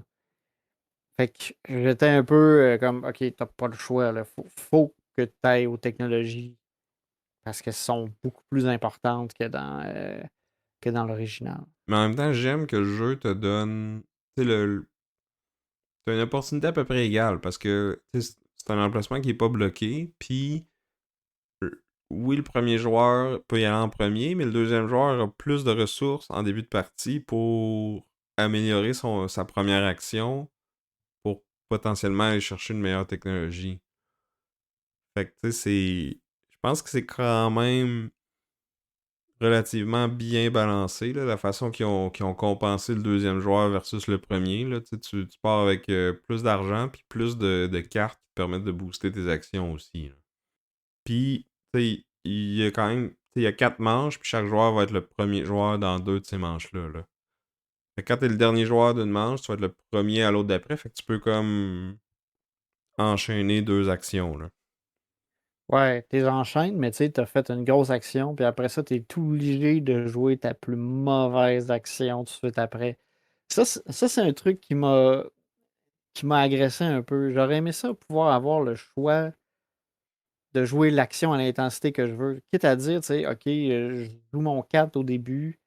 Fait que j'étais un peu comme, OK, t'as pas le choix, là. Faut que tu ailles aux technologies parce qu'elles sont beaucoup plus importantes que dans l'original. Mais en même temps, j'aime que le jeu te donne. Tu sais, t'as une opportunité à peu près égale parce que tu sais, c'est un emplacement qui est pas bloqué, puis oui, le premier joueur peut y aller en premier, mais le deuxième joueur a plus de ressources en début de partie pour améliorer sa première action pour potentiellement aller chercher une meilleure technologie. Fait que, tu sais, je pense que c'est quand même relativement bien balancé, là, la façon qu'ils ont compensé le deuxième joueur versus le premier. Là, tu pars avec plus d'argent puis plus de cartes qui te permettent de booster tes actions aussi. Là. Puis, tu sais, il y a quand même. Il y a 4 manches, puis chaque joueur va être le premier joueur dans 2 de ces manches-là. Là. Fait que quand t'es le dernier joueur d'une manche, tu vas être le premier à l'autre d'après. Fait que tu peux comme enchaîner 2 actions. Là. Ouais, t'es enchaînes, mais tu sais, t'as fait une grosse action, puis après ça, t'es tout obligé de jouer ta plus mauvaise action tout de suite après. Ça, c'est un truc qui m'a agressé un peu. J'aurais aimé ça pouvoir avoir le choix de jouer l'action à l'intensité que je veux. Quitte à dire, tu sais, OK, je joue mon 4 au début,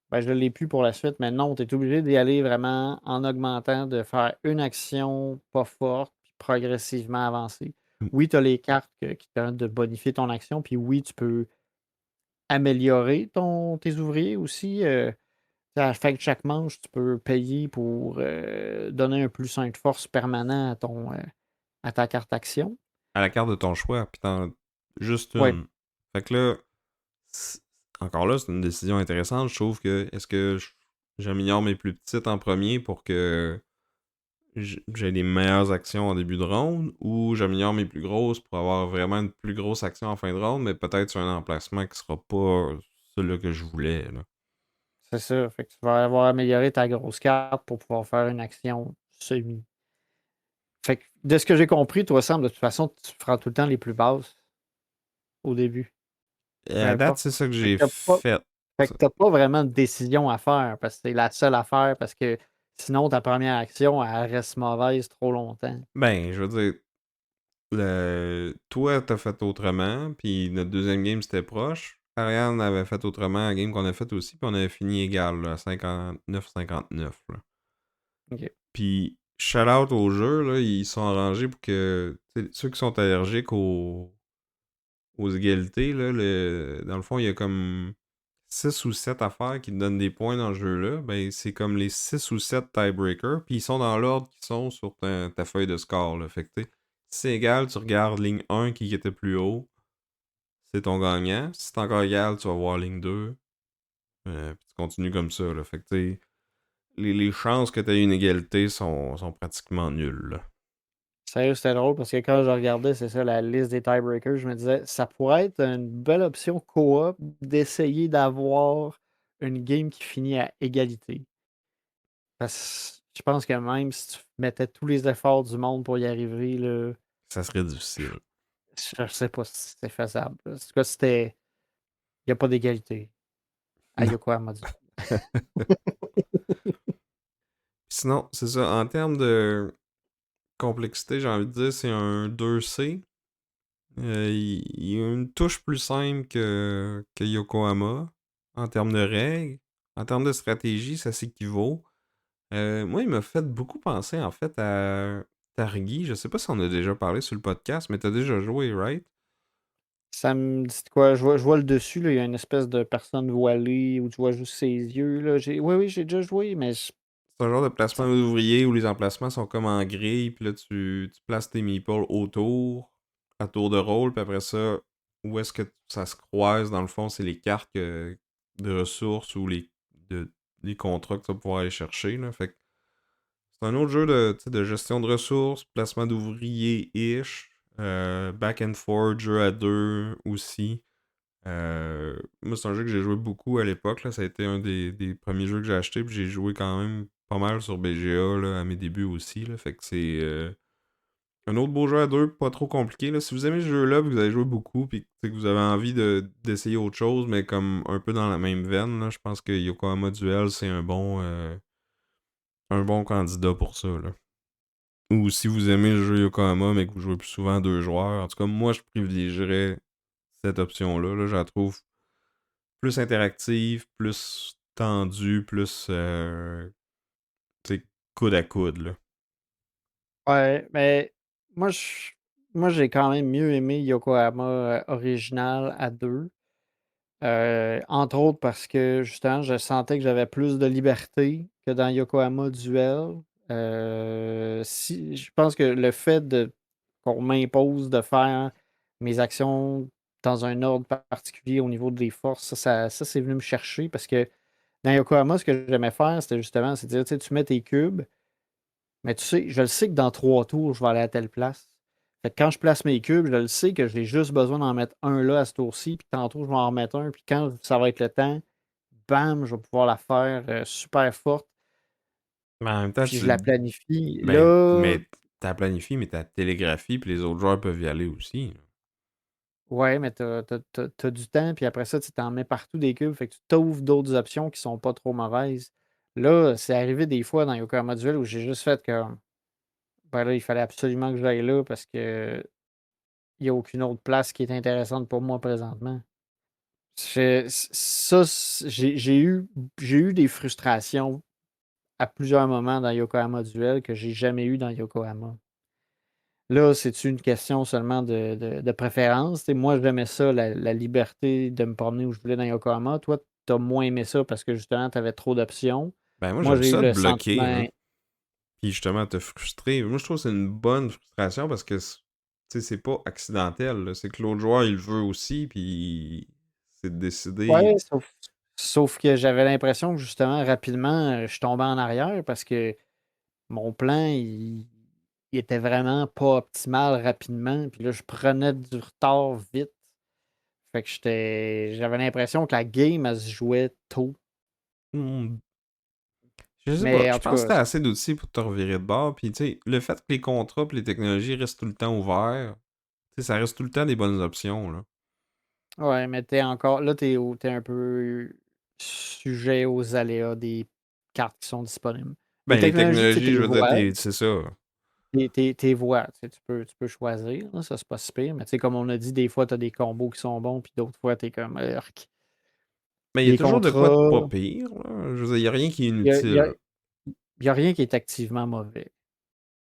ben, je ne l'ai plus pour la suite, mais non, tu es obligé d'y aller vraiment en augmentant, de faire une action pas forte, puis progressivement avancer. Mm. Oui, tu as les cartes qui te permettent de bonifier ton action, puis oui, tu peux améliorer tes ouvriers aussi. À la fin de chaque manche, tu peux payer pour donner un plus 1 de force permanent à ta carte action. À la carte de ton choix, puis t'en juste Oui, une. Fait que là, c'est- encore là, c'est une décision intéressante. Je trouve que est-ce que j'améliore mes plus petites en premier pour que j'ai des meilleures actions en début de ronde ou j'améliore mes plus grosses pour avoir vraiment une plus grosse action en fin de ronde, mais peut-être sur un emplacement qui sera pas celui que je voulais. Là. c'est ça. Fait que tu vas avoir amélioré ta grosse carte pour pouvoir faire une action semi. Fait que de ce que j'ai compris, toi, Sam, de toute façon, tu feras tout le temps les plus basses au début, peu À date, importe. c'est ça que Fait que j'ai t'as pas, fait. fait que t'as pas vraiment de décision à faire parce que c'est la seule affaire parce que sinon ta première action, elle reste mauvaise trop longtemps. Ben, je veux dire, toi, t'as fait autrement, puis notre deuxième game, c'était proche. Ariane avait fait autrement la game qu'on a fait aussi, puis on avait fini égal, là, à 59-59. Là. OK. Puis, shout-out au jeu, là, ils sont arrangés pour que ceux qui sont allergiques aux égalités, là, dans le fond, il y a comme 6 ou 7 affaires qui te donnent des points dans le jeu-là. Ben, c'est comme les 6 ou 7 tiebreakers, puis ils sont dans l'ordre qui sont sur ta feuille de score. Là. Fait que, si c'est égal, tu regardes ligne 1 qui était plus haut, c'est ton gagnant. Si c'est encore égal, tu vas voir ligne 2. Puis tu continues comme ça. Là. Fait que, les chances que tu aies une égalité sont pratiquement nulles. Là. Sérieux, c'était drôle parce que quand je regardais, c'est ça, la liste des tiebreakers, je me disais, ça pourrait être une belle option coop d'essayer d'avoir une game qui finit à égalité. Parce que je pense que même si tu mettais tous les efforts du monde pour y arriver, là, Ça serait difficile. je sais pas si c'est faisable. En tout cas, il n'y a pas d'égalité. À Non. Yokohama du. Sinon, c'est ça. En termes de complexité, j'ai envie de dire, c'est un 2C. Il y a une touche plus simple que Yokohama en termes de règles. En termes de stratégie, ça s'équivaut. Moi, il m'a fait beaucoup penser en fait à Targi. Je sais pas si on a déjà parlé sur le podcast, mais t'as déjà joué, right? Ça me dit quoi? Je vois le dessus, là, il y a une espèce de personne voilée où tu vois juste ses yeux. Là. Oui, oui, j'ai déjà joué, mais C'est un genre de ça- placement ouvrier où les emplacements sont comme en grille, puis là tu places tes meeples autour, à tour de rôle, puis après ça, où est-ce que ça se croise, dans le fond, c'est les cartes de ressources ou les contrats que tu vas pouvoir aller chercher. Là. Fait que c'est un autre jeu de gestion de ressources, placement d'ouvriers-ish, back and forth, jeu à deux aussi. Moi, c'est un jeu que j'ai joué beaucoup à l'époque. Là. Ça a été un des premiers jeux que j'ai acheté. Puis j'ai joué quand même pas mal sur BGA là, à mes débuts aussi. Là. Fait que c'est un autre beau jeu à deux, pas trop compliqué. Là. Si vous aimez ce jeu-là, puis que vous avez joué beaucoup, puis que vous avez envie d'essayer autre chose, mais comme un peu dans la même veine, là, je pense que Yokohama Duel, c'est un bon candidat pour ça. Là. Ou si vous aimez le jeu Yokohama, mais que vous jouez plus souvent à 2 joueurs, en tout cas, moi, je privilégierais cette option-là. Là. Je la trouve plus interactive, plus tendue, plus tu sais, coude à coude. Là. ouais, mais moi, je moi, j'ai quand même mieux aimé Yokohama original à 2. Entre autres parce que justement, je sentais que j'avais plus de liberté que dans Yokohama Duel. Je pense que le fait qu'on m'impose de faire mes actions dans un ordre particulier au niveau des forces, ça, c'est venu me chercher parce que dans Yokohama, ce que j'aimais faire, c'était justement, c'est dire, tu sais, tu mets tes cubes, mais tu sais, je le sais que dans 3 tours, je vais aller à telle place. Fait que quand je place mes cubes, je le sais que j'ai juste besoin d'en mettre un là à ce tour-ci, puis tantôt, je vais en remettre un, puis quand ça va être le temps, bam, je vais pouvoir la faire super forte, Mais en même temps, puis je la planifie. ben, Là, mais t'as planifié, mais t'as télégraphie, puis les autres joueurs peuvent y aller aussi. ouais, mais t'as du temps, puis après ça, tu t'en mets partout des cubes, fait que tu t'ouvres d'autres options qui sont pas trop mauvaises. Là, c'est arrivé des fois dans Yokohama Duel où j'ai juste fait que, ben là, il fallait absolument que j'aille là parce que il n'y a aucune autre place qui est intéressante pour moi présentement. J'ai eu des frustrations à plusieurs moments dans Yokohama Duel que j'ai jamais eu dans Yokohama. Là, c'est une question seulement de préférence. T'sais, moi, j'aimais ça, la liberté de me promener où je voulais dans Yokohama. Toi, tu as moins aimé ça parce que justement, tu avais trop d'options. Ben, moi, Moi, j'aime j'ai eu ça te le bloquer, sentiment. hein. Puis justement, te frustrer. Moi, je trouve que c'est une bonne frustration parce que, tu sais, c'est pas accidentel, là. C'est que l'autre joueur, il le veut aussi, puis c'est de décider. Ouais, sauf que j'avais l'impression que justement, rapidement, je tombais en arrière parce que mon plan, il était vraiment pas optimal rapidement. Puis là, je prenais du retard vite. Fait que j'avais l'impression que la game, elle se jouait tôt. Hmm, je sais pas. Mais Je en tout pense que cas, t'as assez d'outils pour te revirer de bord. Puis, tu sais, le fait que les contrats et les technologies restent tout le temps ouverts, tu sais, ça reste tout le temps des bonnes options, là. ouais, mais t'es encore. Là, t'es un peu sujet aux aléas des cartes qui sont disponibles. Les Ben, les technologies, tu sais, technologies, t'es je veux dire, vois. c'est ça. T'es vois. Tu sais, tu peux choisir. Là, ça, c'est pas si pire. Mais tu sais, comme on a dit, des fois, t'as des combos qui sont bons, puis d'autres fois, t'es comme. Arc. Mais il y a Les toujours de quoi de pas contrats. pire, là. Je veux dire, il y a rien qui est Il y a, il y inutile. a- il y a rien qui est activement mauvais.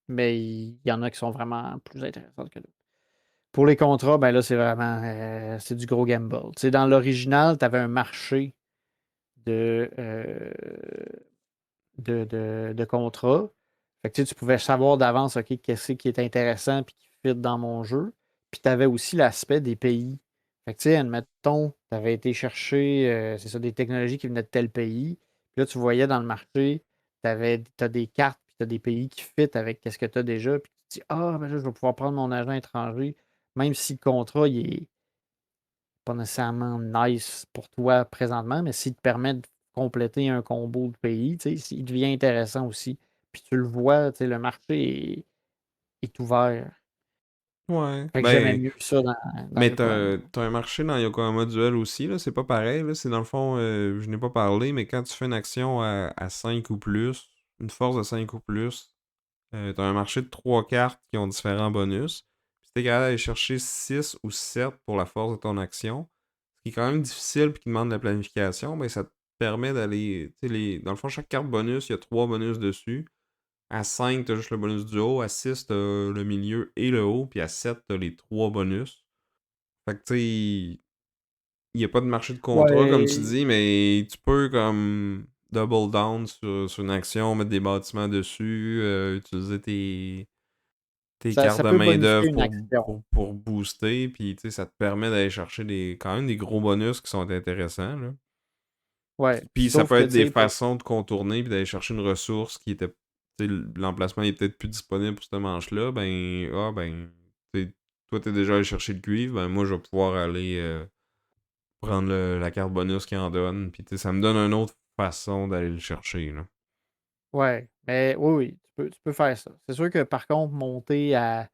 Mais il y en a qui sont vraiment plus intéressantes que d'autres. Pour les contrats, ben là, c'est vraiment c'est du gros gamble. Tu sais, dans l'original, tu avais un marché de, euh, de contrats. Fait que, tu sais, tu pouvais savoir d'avance, OK, qu'est-ce qui est intéressant et qui fit dans mon jeu. Puis tu avais aussi l'aspect des pays. Fait que, tu sais, admettons, tu avais été chercher, c'est ça, des technologies qui venaient de tel pays. Puis là, tu voyais dans le marché, tu as des cartes, puis tu as des pays qui fit avec ce que tu as déjà. Puis tu te dis, ah, ben là, je vais pouvoir prendre mon agent étranger, même si le contrat, il est pas nécessairement nice pour toi présentement, mais s'il te permet de compléter un combo de pays, tu sais, il devient intéressant aussi. Puis tu le vois, tu sais, le marché est ouvert. Ouais. Fait que j'aimais Ben, mieux ça dans mais Yokohama. t'as un marché dans Yokohama Duel aussi, là. C'est pas pareil, là. C'est dans le fond, je n'ai pas parlé, mais quand tu fais une action à 5 ou plus, une force de 5 ou plus, t'as un marché de 3 cartes qui ont différents bonus. Puis t'es capable d'aller chercher 6 ou 7 pour la force de ton action, ce qui est quand même difficile puis qui demande de la planification, ben ça te permet d'aller. Tu sais, dans le fond, chaque carte bonus, il y a 3 bonus dessus. À 5, t'as juste le bonus du haut. À 6, t'as le milieu et le haut. Puis à 7, t'as les 3 bonus. Fait que tu sais, il n'y a pas de marché de contrat, comme tu Ouais, dis, mais tu peux comme double down sur une action, mettre des bâtiments dessus, utiliser tes cartes ça de peut bonifier main-d'œuvre une action. pour booster. Puis tu sais, ça te permet d'aller chercher quand même des gros bonus qui sont intéressants, là. Ouais, Puis ça sauf peut que, être tu des sais, façons de contourner puis d'aller chercher une ressource qui était. Tu sais, l'emplacement est peut-être plus disponible pour cette manche-là. Ben, tu sais, toi t'es déjà allé chercher le cuivre, ben moi je vais pouvoir aller prendre la carte bonus qui en donne. Puis tu sais, ça me donne une autre façon d'aller le chercher, là. ouais, mais oui, oui, tu peux faire ça. C'est sûr que par contre, monter à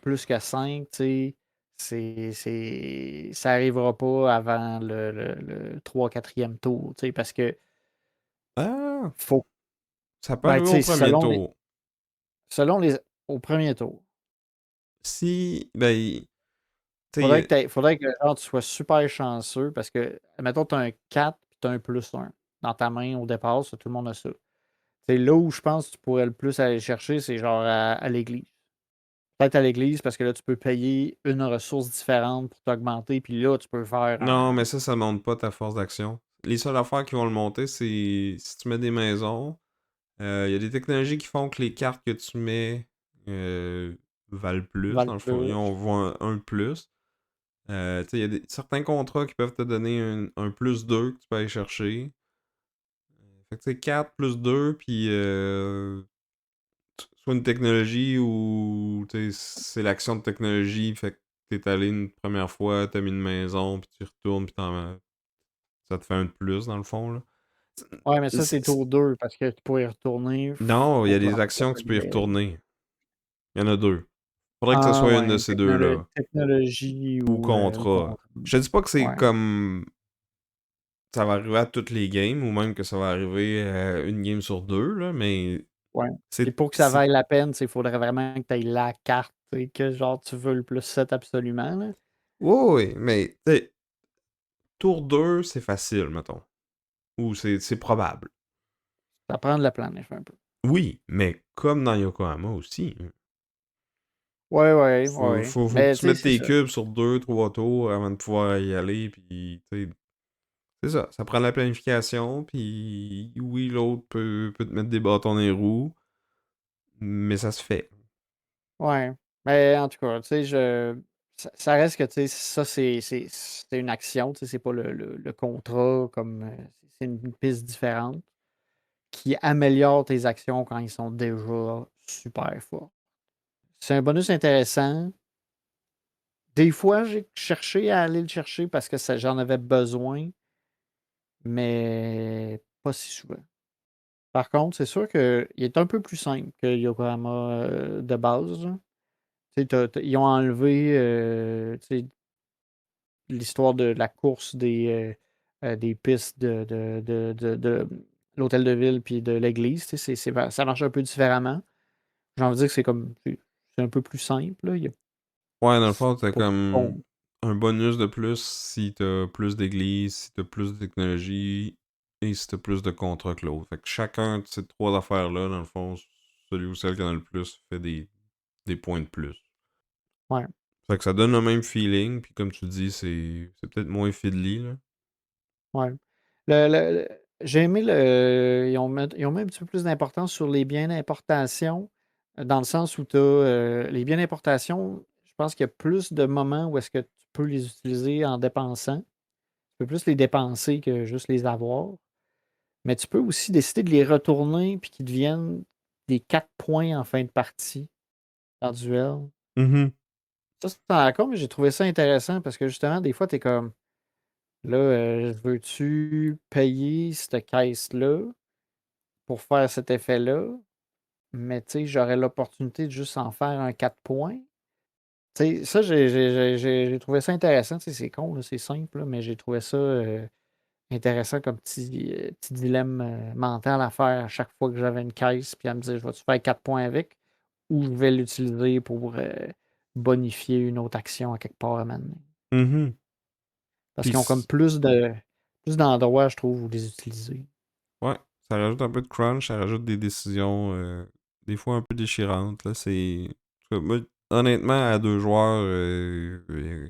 plus que 5, tu sais, ça arrivera pas avant le 3 4e tour, tu sais, parce que Ah! faut, Ça peut ben, arriver tu au sais, premier tour. au premier tour, Si, ben, tu faudrait que, sais, faudrait que genre, tu sois super chanceux parce que, mettons, tu as un 4 puis tu as un +1 dans ta main au départ, ça, tout le monde a ça. C'est là où je pense que tu pourrais le plus aller chercher, c'est genre à l'église. Peut-être à l'église, parce que là, tu peux payer une ressource différente pour t'augmenter, puis là, tu peux faire Non, mais un. ça monte pas ta force d'action. Les seules affaires qui vont le monter, c'est si tu mets des maisons. Il y a des technologies qui font que les cartes que tu mets euh, valent plus, Val dans le fond. Ils plus. ont voit un plus. Tu sais, il y a certains contrats qui peuvent te donner un plus 2 que tu peux aller chercher. Fait que tu sais, 4 plus 2, puis soit une technologie ou tu sais, c'est l'action de technologie, fait que t'es allé une première fois, t'as mis une maison, puis tu retournes, puis ça te fait un de plus, dans le fond, là. Ouais, mais ça, C'est- c'est c'est- tour 2 parce que tu pourrais y retourner. Non, il y Faut a que des l'entrée actions que se tu peux y libère. retourner. Il y en a deux. Faudrait que ce Ah soit une de ouais, ces deux-là. technologie Ou ou contrat. contrat. Je te dis pas que c'est Ouais, comme ça va arriver à toutes les games, ou même que ça va arriver à une game sur deux, là, mais ouais. Puis c'est. pour que ça vaille la peine, il faudrait vraiment que tu aies la carte et que genre tu veux le plus 7 absolument. Là. Oui, oui, mais tu sais, tour 2 c'est facile, mettons. Ou c'est probable. Ça prend de la planète un peu. Oui, mais comme dans Yokohama aussi, hein. Ouais, ouais, Faut, ouais. faut, faut que Mais tu tu sais, mettes c'est tes ça. cubes sur deux, trois tours avant de pouvoir y aller, puis tu sais, c'est ça. Ça prend de la planification, puis oui, l'autre peut te mettre des bâtons dans les roues, mais ça se fait. Ouais. Mais en tout cas, tu sais, ça reste que, tu sais, ça, c'est une action, tu sais, c'est pas le contrat comme. C'est une piste différente qui améliore tes actions quand ils sont déjà super forts. C'est un bonus intéressant. Des fois, j'ai cherché à aller le chercher parce que j'en avais besoin, mais pas si souvent. Par contre, c'est sûr qu'il est un peu plus simple que Yokohama de base. Là. Tu sais, ils ont enlevé tu sais, l'histoire de la course des pistes de l'hôtel de ville puis de l'église. Tu sais, ça marche un peu différemment. J'ai envie de dire que c'est un peu plus simple. Là. Ouais, dans le C'est fond, t'as pas comme con. un bonus de plus si t'as plus d'églises, si t'as plus de technologie et si t'as plus de contrats que l'autre. Fait que chacun de ces trois affaires-là, dans le fond, celui ou celle qui en a le plus fait des points de plus. Ouais. Fait que ça donne le même feeling, puis comme tu dis, c'est peut-être moins fiddly, là. Ouais. J'ai aimé ils ont mis un petit peu plus d'importance sur les biens d'importation, dans le sens où tu as les biens d'importation, je pense qu'il y a plus de moments où est-ce que tu peux les utiliser en dépensant. Tu peux plus les dépenser que juste les avoir. Mais tu peux aussi décider de les retourner puis qu'ils deviennent des 4 points en fin de partie en duel. Mhm. Ça, c'est encore, mais j'ai trouvé ça intéressant parce que justement, des fois, tu es comme là, veux-tu payer cette caisse-là pour faire cet effet-là? Mais tu sais, j'aurais l'opportunité de juste en faire un 4 points. Tu sais, ça, j'ai trouvé ça intéressant. Tu sais, c'est con, là, c'est simple, là, mais j'ai trouvé ça intéressant comme petit dilemme mental à faire à chaque fois que j'avais une caisse, puis à me dire, je vais-tu faire 4 points avec ou je vais l'utiliser pour bonifier une autre action à quelque part à maintenant. Mhm. Parce Puis, qu'ils ont comme plus d'endroits, je trouve, où les utiliser. ouais, ça rajoute un peu de crunch, ça rajoute des décisions, des fois un peu déchirantes, là. En tout cas, moi, honnêtement, à deux joueurs,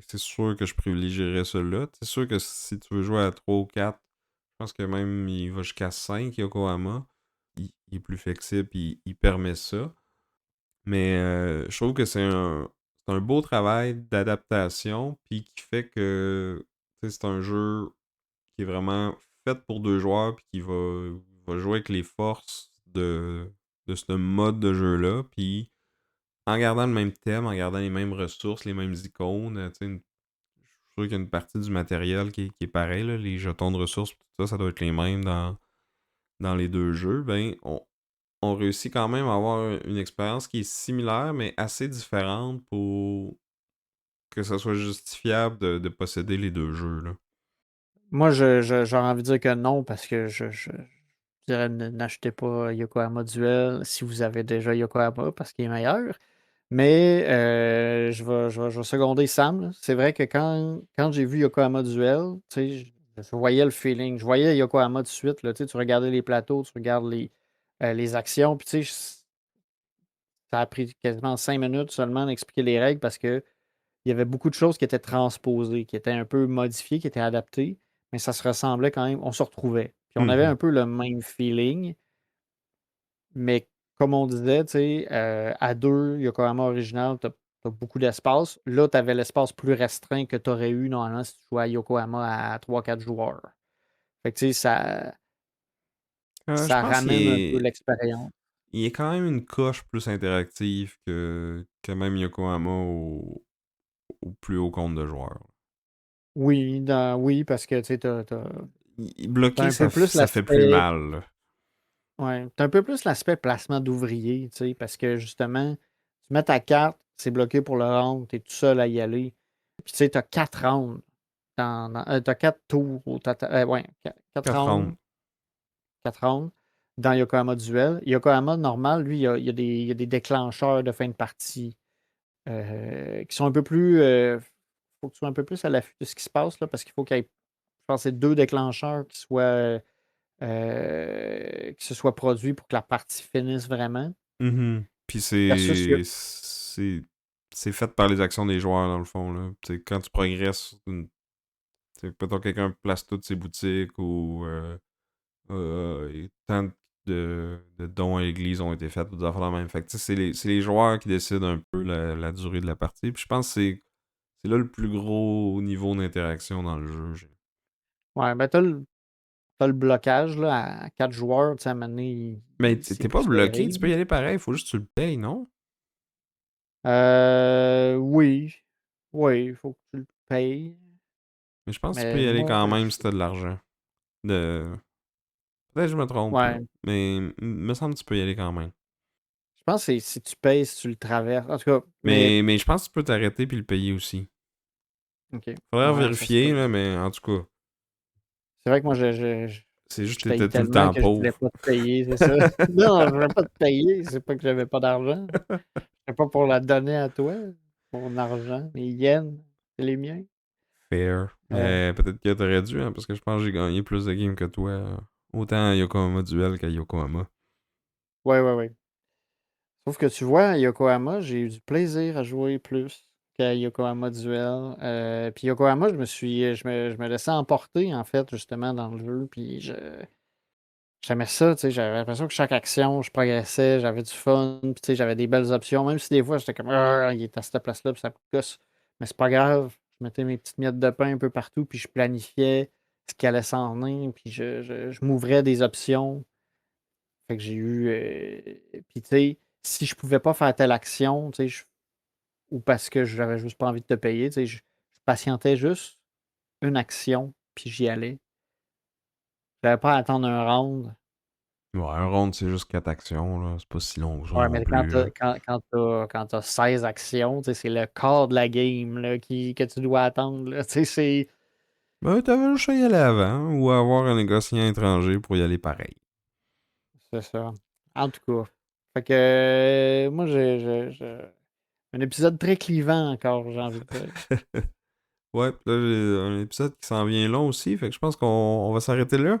c'est sûr que je privilégierais celui-là. C'est sûr que si tu veux jouer à 3 ou 4, je pense que même il va jusqu'à 5 Yokohama. Il est plus flexible, il permet ça. Mais je trouve que c'est un beau travail d'adaptation, puis qui fait que tu sais, c'est un jeu qui est vraiment fait pour deux joueurs, puis qui va jouer avec les forces de ce mode de jeu-là, puis en gardant le même thème, en gardant les mêmes ressources, les mêmes icônes, tu sais, je suis sûr qu'il y a une partie du matériel qui est pareil, là, les jetons de ressources, tout ça, ça doit être les mêmes dans les deux jeux, ben, on réussit quand même à avoir une expérience qui est similaire, mais assez différente pour que ça soit justifiable de posséder les deux jeux, là. Moi, j'aurais envie de dire que non, parce que je dirais n'achetez pas Yokohama Duel si vous avez déjà Yokohama, parce qu'il est meilleur. Mais je vais seconder Sam. Là. C'est vrai que quand j'ai vu Yokohama Duel, tu sais, je voyais le feeling. Je voyais Yokohama tout de suite. Là, tu sais, tu regardais les plateaux, tu regardes les actions. Puis tu sais, ça a pris quasiment 5 minutes seulement d'expliquer les règles parce que il y avait beaucoup de choses qui étaient transposées, qui étaient un peu modifiées, qui étaient adaptées, mais ça se ressemblait quand même, on se retrouvait. Puis on avait Mhm. un peu le même feeling, mais comme on disait, tu sais, à deux, Yokohama original, t'as beaucoup d'espace. Là, tu avais l'espace plus restreint que tu aurais eu normalement si tu jouais à Yokohama à 3 4 joueurs. Fait que tu sais, Je ça pense ramène un peu l'expérience. il est quand même une coche plus interactive que même Yokohama au plus haut compte de joueurs. Oui, oui, parce que tu sais, t'as Bloquer, un peu plus ça fait plus l'aspect. mal, là. Ouais, t'as un peu plus l'aspect placement d'ouvrier, tu sais, parce que justement, tu mets ta carte, c'est bloqué pour le round, t'es tout seul à y aller. Puis tu sais, t'as 4 rounds. T'as 4 tours au total. Ouais, 4 4 rounds. rounds. 4 rounds dans Yokohama Duel. Yokohama normal, lui, il y a des déclencheurs de fin de partie qui sont un peu plus. Faut que tu sois un peu plus à l'affût de ce qui se passe, là, parce qu'il faut qu'il y ait, je pense, c'est 2 déclencheurs qui se soient produits pour que la partie finisse vraiment. Mhm. Puis Versus, c'est fait par les actions des joueurs, dans le fond, là. T'sais, quand tu progresses, peut-être quelqu'un place toutes ses boutiques ou tant de dons à l'église ont été faits, ou des affaires de même. Fait que, c'est les joueurs qui décident un peu la durée de la partie. Puis je pense que c'est là le plus gros niveau d'interaction dans le jeu. ouais, ben t'as le blocage là, à 4 joueurs, tu sais, à un moment donné, Mais c'est t'es pas plus bloqué, tu serré. peux y aller pareil, faut juste que tu le payes, non? Oui. Oui, il faut que tu le payes. Mais je pense que tu peux Mais y aller moi, quand même si t'as de l'argent. De... Peut-être que je me trompe, là. ouais. Mais me semble que tu peux y aller quand même. Je pense que c'est si tu payes, si tu le traverses. En tout cas, mais. Mais je pense que tu peux t'arrêter puis le payer aussi. OK. Faudrait Ouais, ça se peut. vérifier, là, mais en tout cas, C'est vrai que moi, c'est juste je que taille t'étais tout le tellement temps que je voulais pauvre. pas te payer, c'est ça. Non, je voulais pas te payer. C'est pas que j'avais pas d'argent. C'est pas pour la donner à toi, mon argent. Mes yens, c'est les miens. Fair. Euh, Mais peut-être que t'aurais dû, hein, parce que je pense que j'ai gagné plus de games que toi. Autant à Yokohama Duel qu'à Yokohama. ouais, ouais, ouais. Sauf que tu vois, à Yokohama, j'ai eu du plaisir à jouer plus qu'à Yokohama Duel. Puis Yokohama, je me laissais emporter, en fait, justement, dans le jeu. Puis j'aimais ça, tu sais. J'avais l'impression que chaque action, je progressais, j'avais du fun. Puis, tu sais, j'avais des belles options. Même si des fois, j'étais comme, ah, il est à cette place-là, puis ça me gosse. Mais c'est pas grave. Je mettais mes petites miettes de pain un peu partout, puis je planifiais ce qui allait s'en venir. Puis je m'ouvrais des options. Fait que j'ai eu. Puis, tu sais, si je pouvais pas faire telle action, tu sais, ou parce que j'avais juste pas envie de te payer, tu sais, je patientais juste une action, puis j'y allais. J'avais pas à attendre un round. Ouais, un round, c'est juste 4 actions, là. C'est pas si long que ça Ouais, non mais quand plus, là. t'as 16 actions, tu sais, c'est le corps de la game là, que tu dois attendre. Là. Tu sais, Ben, t'avais juste à y aller avant, ou à avoir un négociant étranger pour y aller pareil. c'est ça. En tout cas. Fait que moi, un épisode très clivant encore, j'ai envie de dire. Ouais, pis là, j'ai un épisode qui s'en vient long aussi, fait que je pense qu'on va s'arrêter là.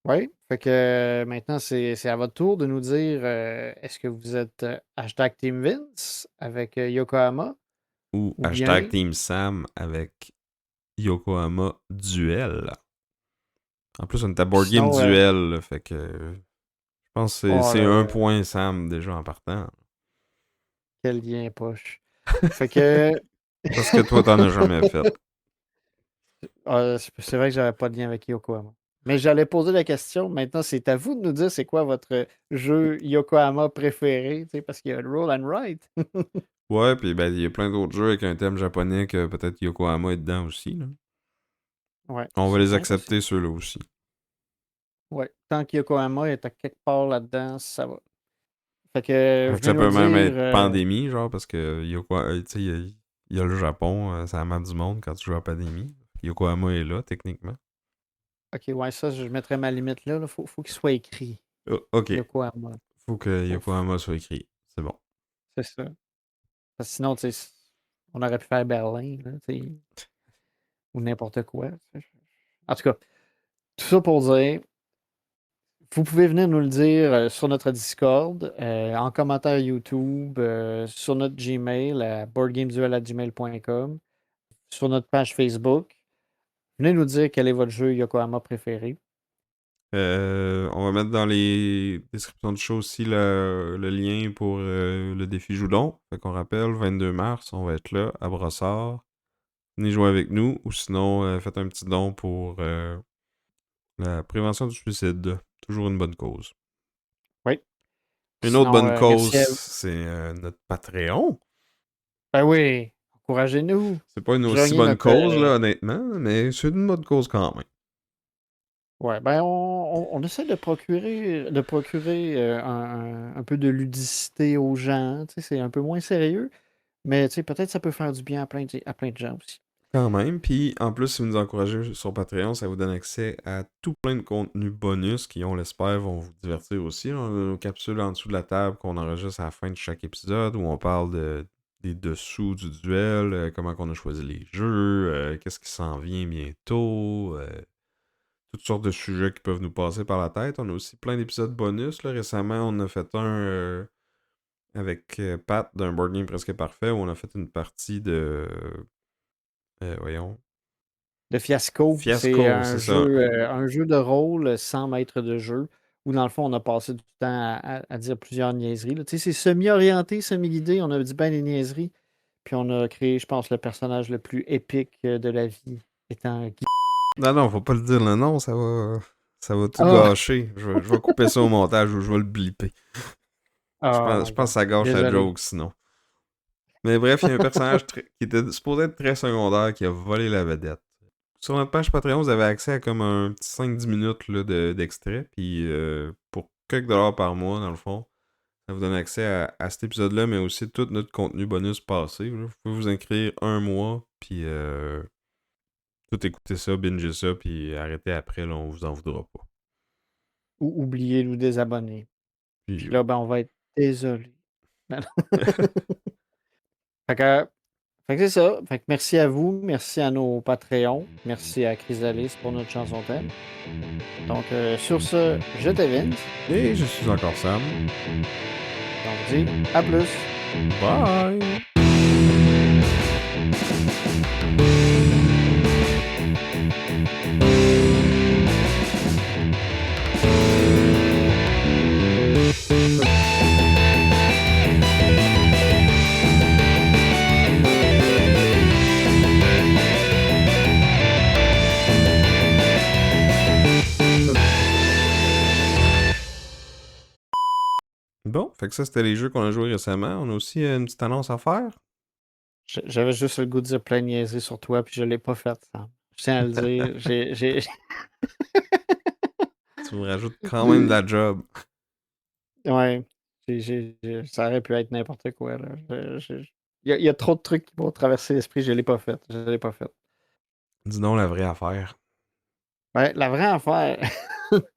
Oui, fait que maintenant, c'est à votre tour de nous dire est-ce que vous êtes hashtag Team Vince avec Yokohama Ou ou hashtag bien Team Sam avec Yokohama Duel. En plus, on était à puis Board Game sinon, Duel, là, fait que je pense que oh c'est là un là, point Sam déjà en partant. quel lien poche. Fait que Parce que toi, t'en as jamais fait. c'est vrai que j'avais pas de lien avec Yokohama. Mais j'allais poser la question. Maintenant, c'est à vous de nous dire c'est quoi votre jeu Yokohama préféré, tu sais, parce qu'il y a le Roll and Write. Ouais, puis ben, il y a plein d'autres jeux avec un thème japonais que peut-être Yokohama est dedans aussi, là. Ouais, On va c'est les bien possible. accepter, ceux-là aussi. Ouais, tant que Yokohama est à quelque part là-dedans, ça va. Fait que Fait que venez ça nous peut même dire. être pandémie, genre, parce que tu sais, il y a le Japon, c'est la map du monde quand tu joues à pandémie. Yokohama est là, techniquement. Ok, ouais, ça, je mettrais ma limite là. Faut qu'il soit écrit. Oh, ok. Yokohama. Faut que Faut- Yokohama soit écrit. C'est bon. C'est ça. Parce que sinon, tu sais, on aurait pu faire Berlin, là, tu sais, ou n'importe quoi. Tu sais. En tout cas, tout ça pour dire, Vous pouvez venir nous le dire sur notre Discord, en commentaire YouTube, sur notre Gmail, à boardgameduel@gmail.com, sur notre page Facebook. Venez nous dire quel est votre jeu Yokohama préféré. On va mettre dans les descriptions du show aussi le lien pour le défi Joudon. Fait qu'on rappelle, 22 mars, on va être là à Brossard. Venez jouer avec nous ou sinon faites un petit don pour la prévention du suicide. Toujours une bonne cause. Oui. Une autre Sinon, bonne cause, merci à vous. c'est notre Patreon. Ben oui, encouragez-nous. C'est pas une aussi Joignez bonne notre. cause, là, honnêtement, mais c'est une bonne cause quand même. Ouais, ben on essaie de procurer un peu de ludicité aux gens. Tu sais, c'est un peu moins sérieux, mais tu sais, peut-être ça peut faire du bien à plein de gens aussi. Quand même. Puis en plus, si vous nous encouragez sur Patreon, ça vous donne accès à tout plein de contenus bonus qui, on l'espère, vont vous divertir aussi. On a nos capsules en dessous de la table qu'on enregistre à la fin de chaque épisode où on parle des dessous du duel, comment on a choisi les jeux, qu'est-ce qui s'en vient bientôt, toutes sortes de sujets qui peuvent nous passer par la tête. On a aussi plein d'épisodes bonus. Là. Récemment, on a fait un avec Pat d'un Board Game Presque Parfait où on a fait une partie de... voyons. Le Fiasco, c'est Fiasco, c'est ça. un jeu de rôle sans maître de jeu, où dans le fond, on a passé du temps à dire plusieurs niaiseries, là. Tu sais, c'est semi-orienté, semi-guidé, on a dit ben des niaiseries, puis on a créé, je pense, le personnage le plus épique de la vie, étant Guy. Non, non, faut pas le dire le nom, ça va tout Ah! gâcher. Je vais couper ça au montage ou je vais le blipper. Oh Je my pense que God. ça gâche la Désolé. joke sinon. Mais bref, il y a un personnage qui était supposé être très secondaire qui a volé la vedette. Sur notre page Patreon, vous avez accès à comme un petit 5-10 minutes là, d'extrait. Puis pour quelques dollars par mois, dans le fond, ça vous donne accès à cet épisode-là, mais aussi tout notre contenu bonus passé. Là. Vous pouvez vous inscrire un mois, puis tout écouter ça, binger ça, puis arrêter après, là, on vous en voudra pas. Ou oublier nous désabonner. Puis, Puis là, ben, on va être désolé. Fait que, fait que c'est ça. Fait que merci à vous, merci à nos Patreons, merci à Chrysalis pour notre chanson thème. Donc, sur ce, je t'invite. Et je suis encore Sam. On vous dit à plus. Bye! Bon, fait que ça, c'était les jeux qu'on a joués récemment. On a aussi une petite annonce à faire. J'avais juste le goût de dire plein de niaiseries sur toi, puis je l'ai pas fait, Sam. Je tiens à le dire. Tu me rajoutes quand même de la job. Ouais. Ça aurait pu être n'importe quoi, là. Il y a trop de trucs qui m'ont traversé l'esprit, je l'ai pas fait. Je l'ai pas fait. Dis donc la vraie affaire. Ouais, la vraie affaire.